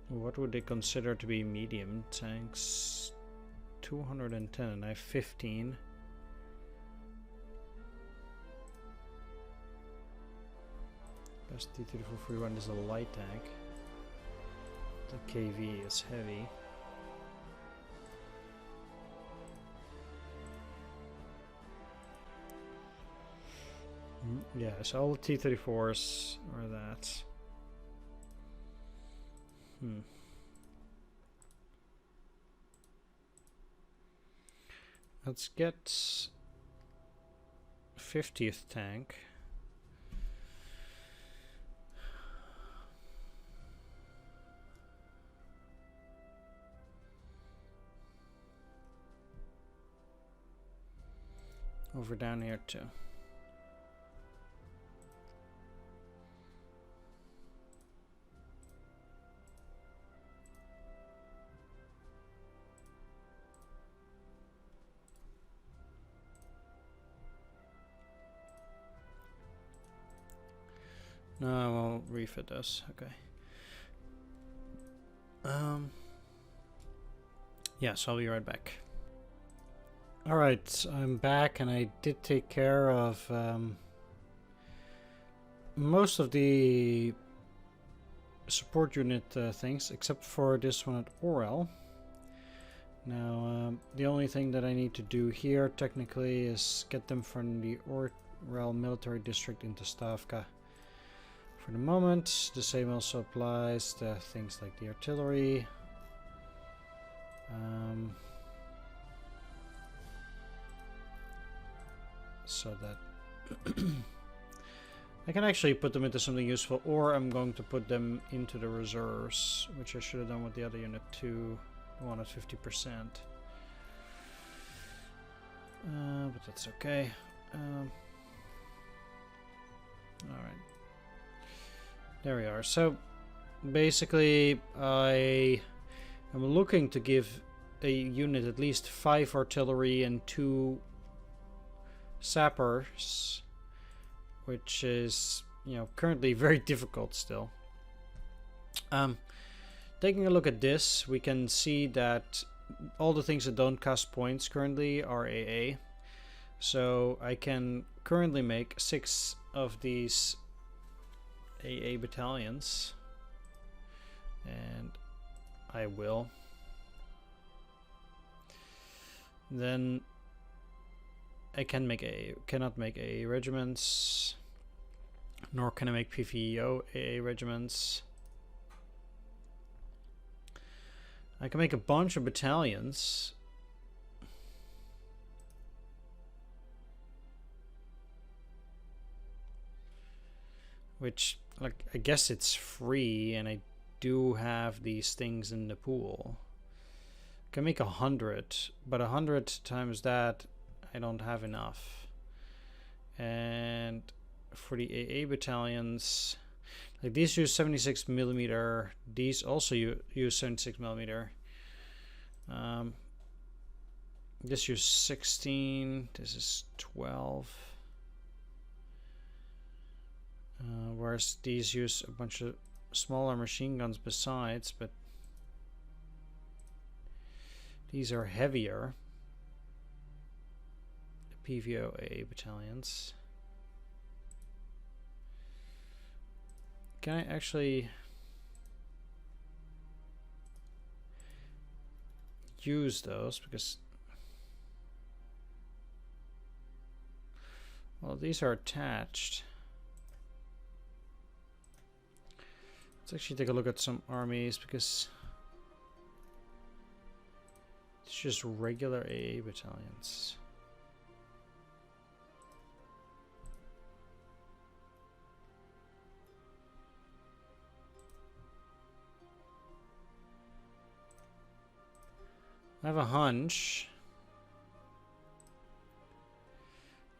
What would they consider to be medium tanks? 210 and I have 15. Best T-3431 is a light tank. The KV is heavy. Yeah, so all the T-34s are that. Let's get 50th tank. Over down here too. No, I won't refit this. Okay. Yes, I'll be right back. Alright, I'm back and I did take care of most of the support unit things, except for this one at Orel. Now, the only thing that I need to do here technically is get them from the Orel military district into Stavka. For the moment, the same also applies to things like the artillery. So that I can actually put them into something useful, or I'm going to put them into the reserves, which I should have done with the other unit too. I wanted 50%. But that's okay. Alright. There we are. So basically I am looking to give a unit at least 5 artillery and 2 sappers, which is, you know, currently very difficult still. Taking a look at this, we can see that all the things that don't cost points currently are AA. So I can currently make 6 of these AA battalions, and I will. Then I cannot make AA regiments, nor can I make PVO AA regiments. I can make a bunch of battalions. Which, like, I guess it's free, and I do have these things in the pool. I can make 100, but 100 times that, I don't have enough. And for the AA battalions, like these use 76mm, these also use 76mm. This use 16, this is 12. Whereas these use a bunch of smaller machine guns besides, but these are heavier. The PVOA battalions. Can I actually use those? Because, well, these are attached. Let's actually take a look at some armies, because it's just regular AA battalions. I have a hunch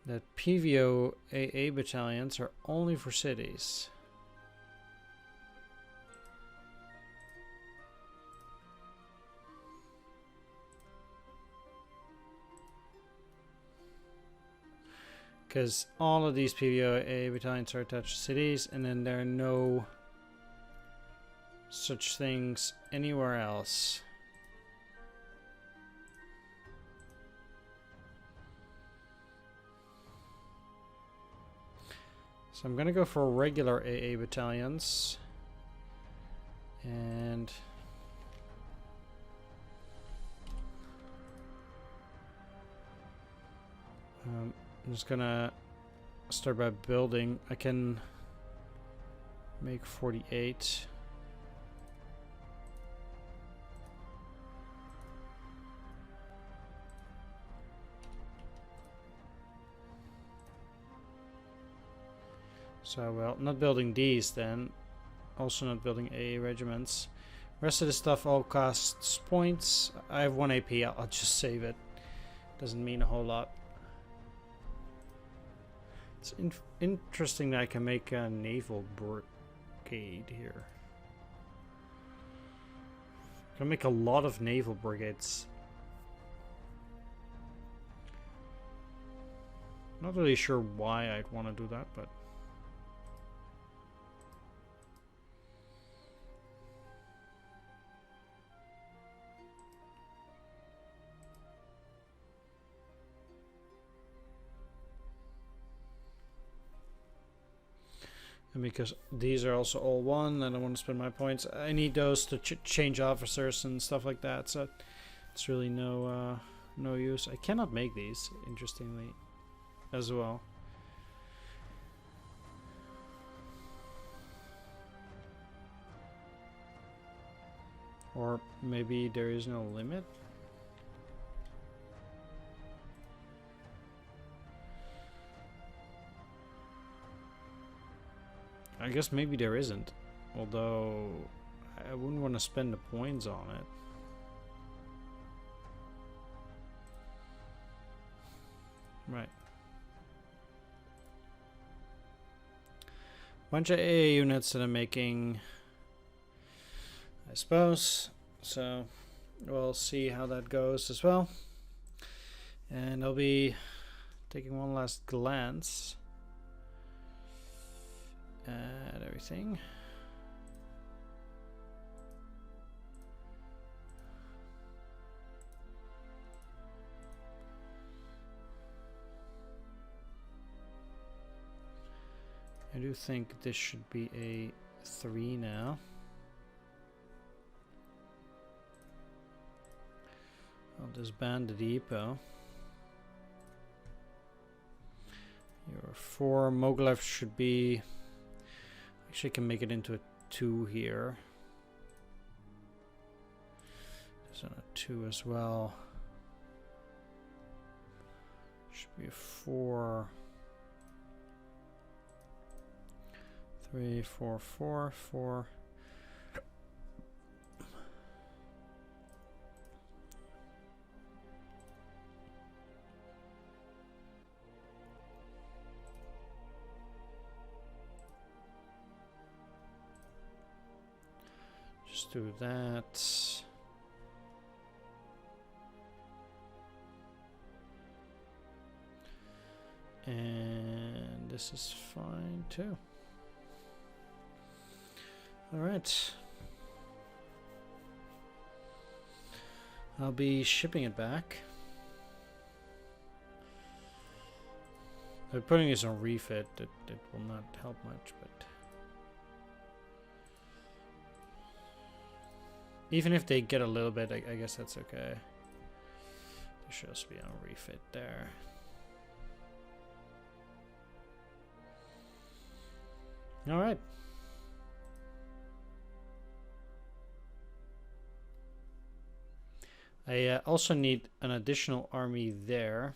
that PVO AA battalions are only for cities. Because all of these PVO AA battalions are attached to cities, and then there are no such things anywhere else. So I'm gonna go for regular AA battalions, and I'm just gonna start by building. I can make 48. So, well, not building these then. Also not building AA regiments. Rest of the stuff all costs points. I have 1 AP, I'll just save it. Doesn't mean a whole lot. It's interesting that I can make a naval brigade here. I can make a lot of naval brigades. Not really sure why I'd want to do that, but... And because these are also all one, and I want to spend my points, I need those to change officers and stuff like that. So it's really no use. I cannot make these, interestingly, as well. Or maybe there is no limit. I guess maybe there isn't, although I wouldn't want to spend the points on it. Right. Bunch of AA units that I'm making, I suppose. So we'll see how that goes as well. And I'll be taking one last glance at everything. I do think this should be a 3 now. I'll disband the depot. Your 4 Mogilev should be... Actually, I can make it into a 2 here. There's a 2 as well. Should be a 4. 3, 4, 4, 4. Just do that. And this is fine too. All right. I'll be shipping it back. Putting this on refit, it will not help much, but even if they get a little bit, I guess that's okay. They should also be on refit there. All right. I also need an additional army there,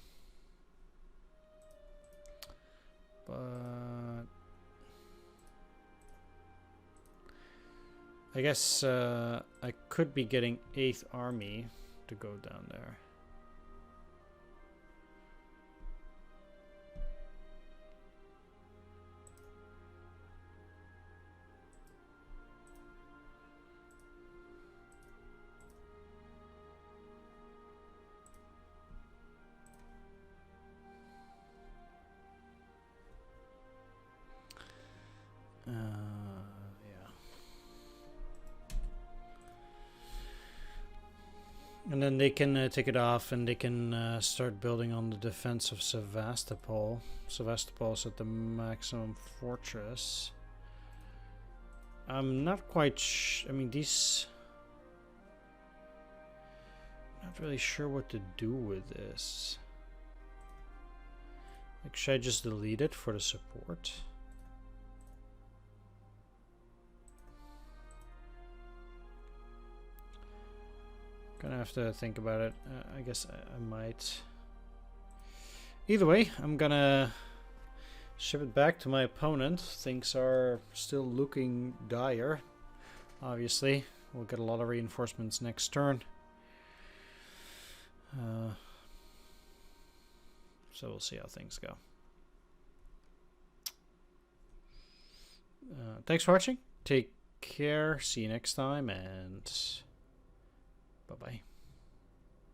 but I guess I could be getting 8th Army to go down there. Yeah. And then they can take it off and they can start building on the defense of Sevastopol. Sevastopol's at the maximum fortress. I'm not quite I mean, these... Not really sure what to do with this. Like, should I just delete it for the support? Gonna have to think about it. I guess I might. Either way, I'm gonna ship it back to my opponent. Things are still looking dire. Obviously, we'll get a lot of reinforcements next turn. So we'll see how things go. Thanks for watching. Take care. See you next time, and bye-bye.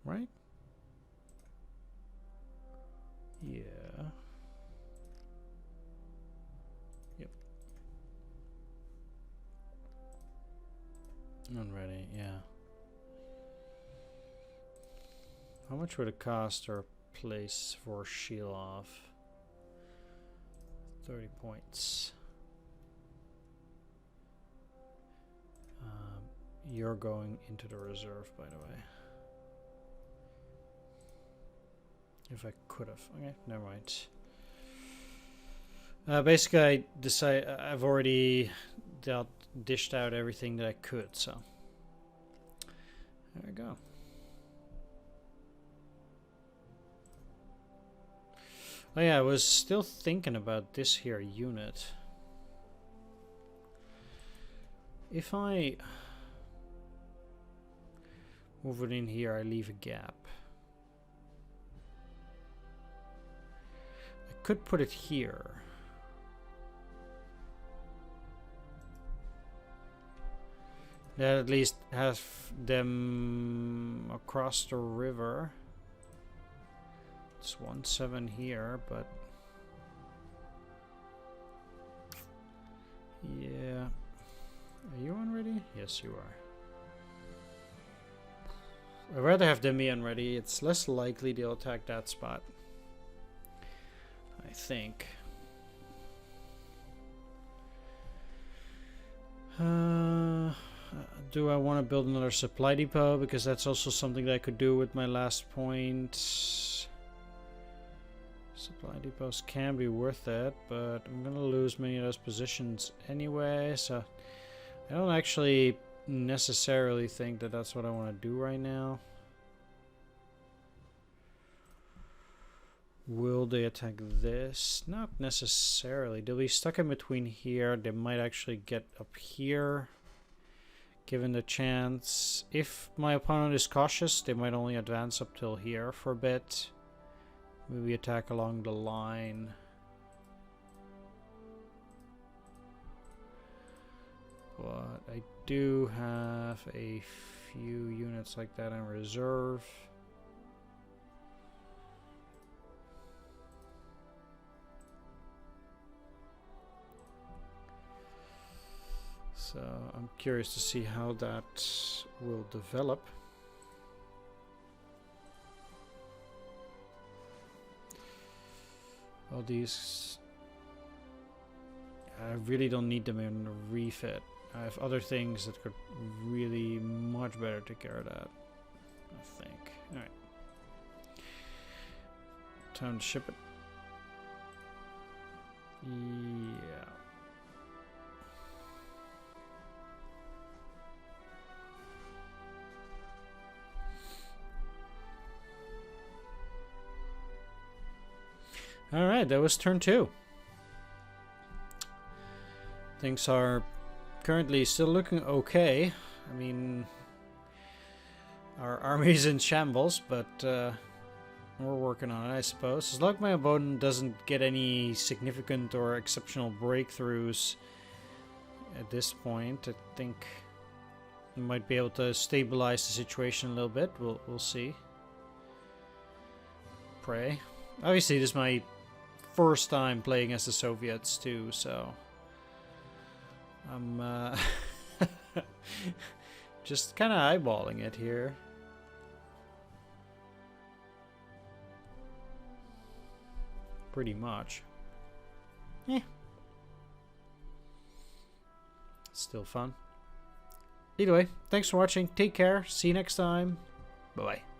Right? Yeah. Yep. Unready, yeah. How much would it cost or place for Shilov? 30 points. You're going into the reserve, by the way. If I could have. Okay, never mind. Basically, I've already dished out everything that I could, so there we go. Oh yeah, I was still thinking about this here unit. If I move it in here, I leave a gap. I could put it here. That at least has them across the river. It's 1-7 here, but yeah. Are you on ready? Yes, you are. I'd rather have Demi ready. It's less likely they'll attack that spot, I think. Do I want to build another supply depot? Because that's also something that I could do with my last point. Supply depots can be worth it, but I'm going to lose many of those positions anyway, so I don't actually necessarily think that that's what I want to do right now. Will they attack this? Not necessarily. They'll be stuck in between here. They might actually get up here, given the chance. If my opponent is cautious, they might only advance up till here for a bit. Maybe attack along the line. But I do have a few units like that in reserve. So I'm curious to see how that will develop. All these, I really don't need them in refit. I have other things that could really much better take care of that, I think. Alright. Time to ship it. Yeah. Alright, that was turn 2. Things are currently still looking okay. I mean, Our army's in shambles, but we're working on it, I suppose. As long as my opponent doesn't get any significant or exceptional breakthroughs at this point, I think we might be able to stabilize the situation a little bit. We'll see. Pray. Obviously, this is my first time playing as the Soviets too, so I'm just kind of eyeballing it here. Pretty much. Still fun. Either way, thanks for watching. Take care. See you next time. Bye-bye.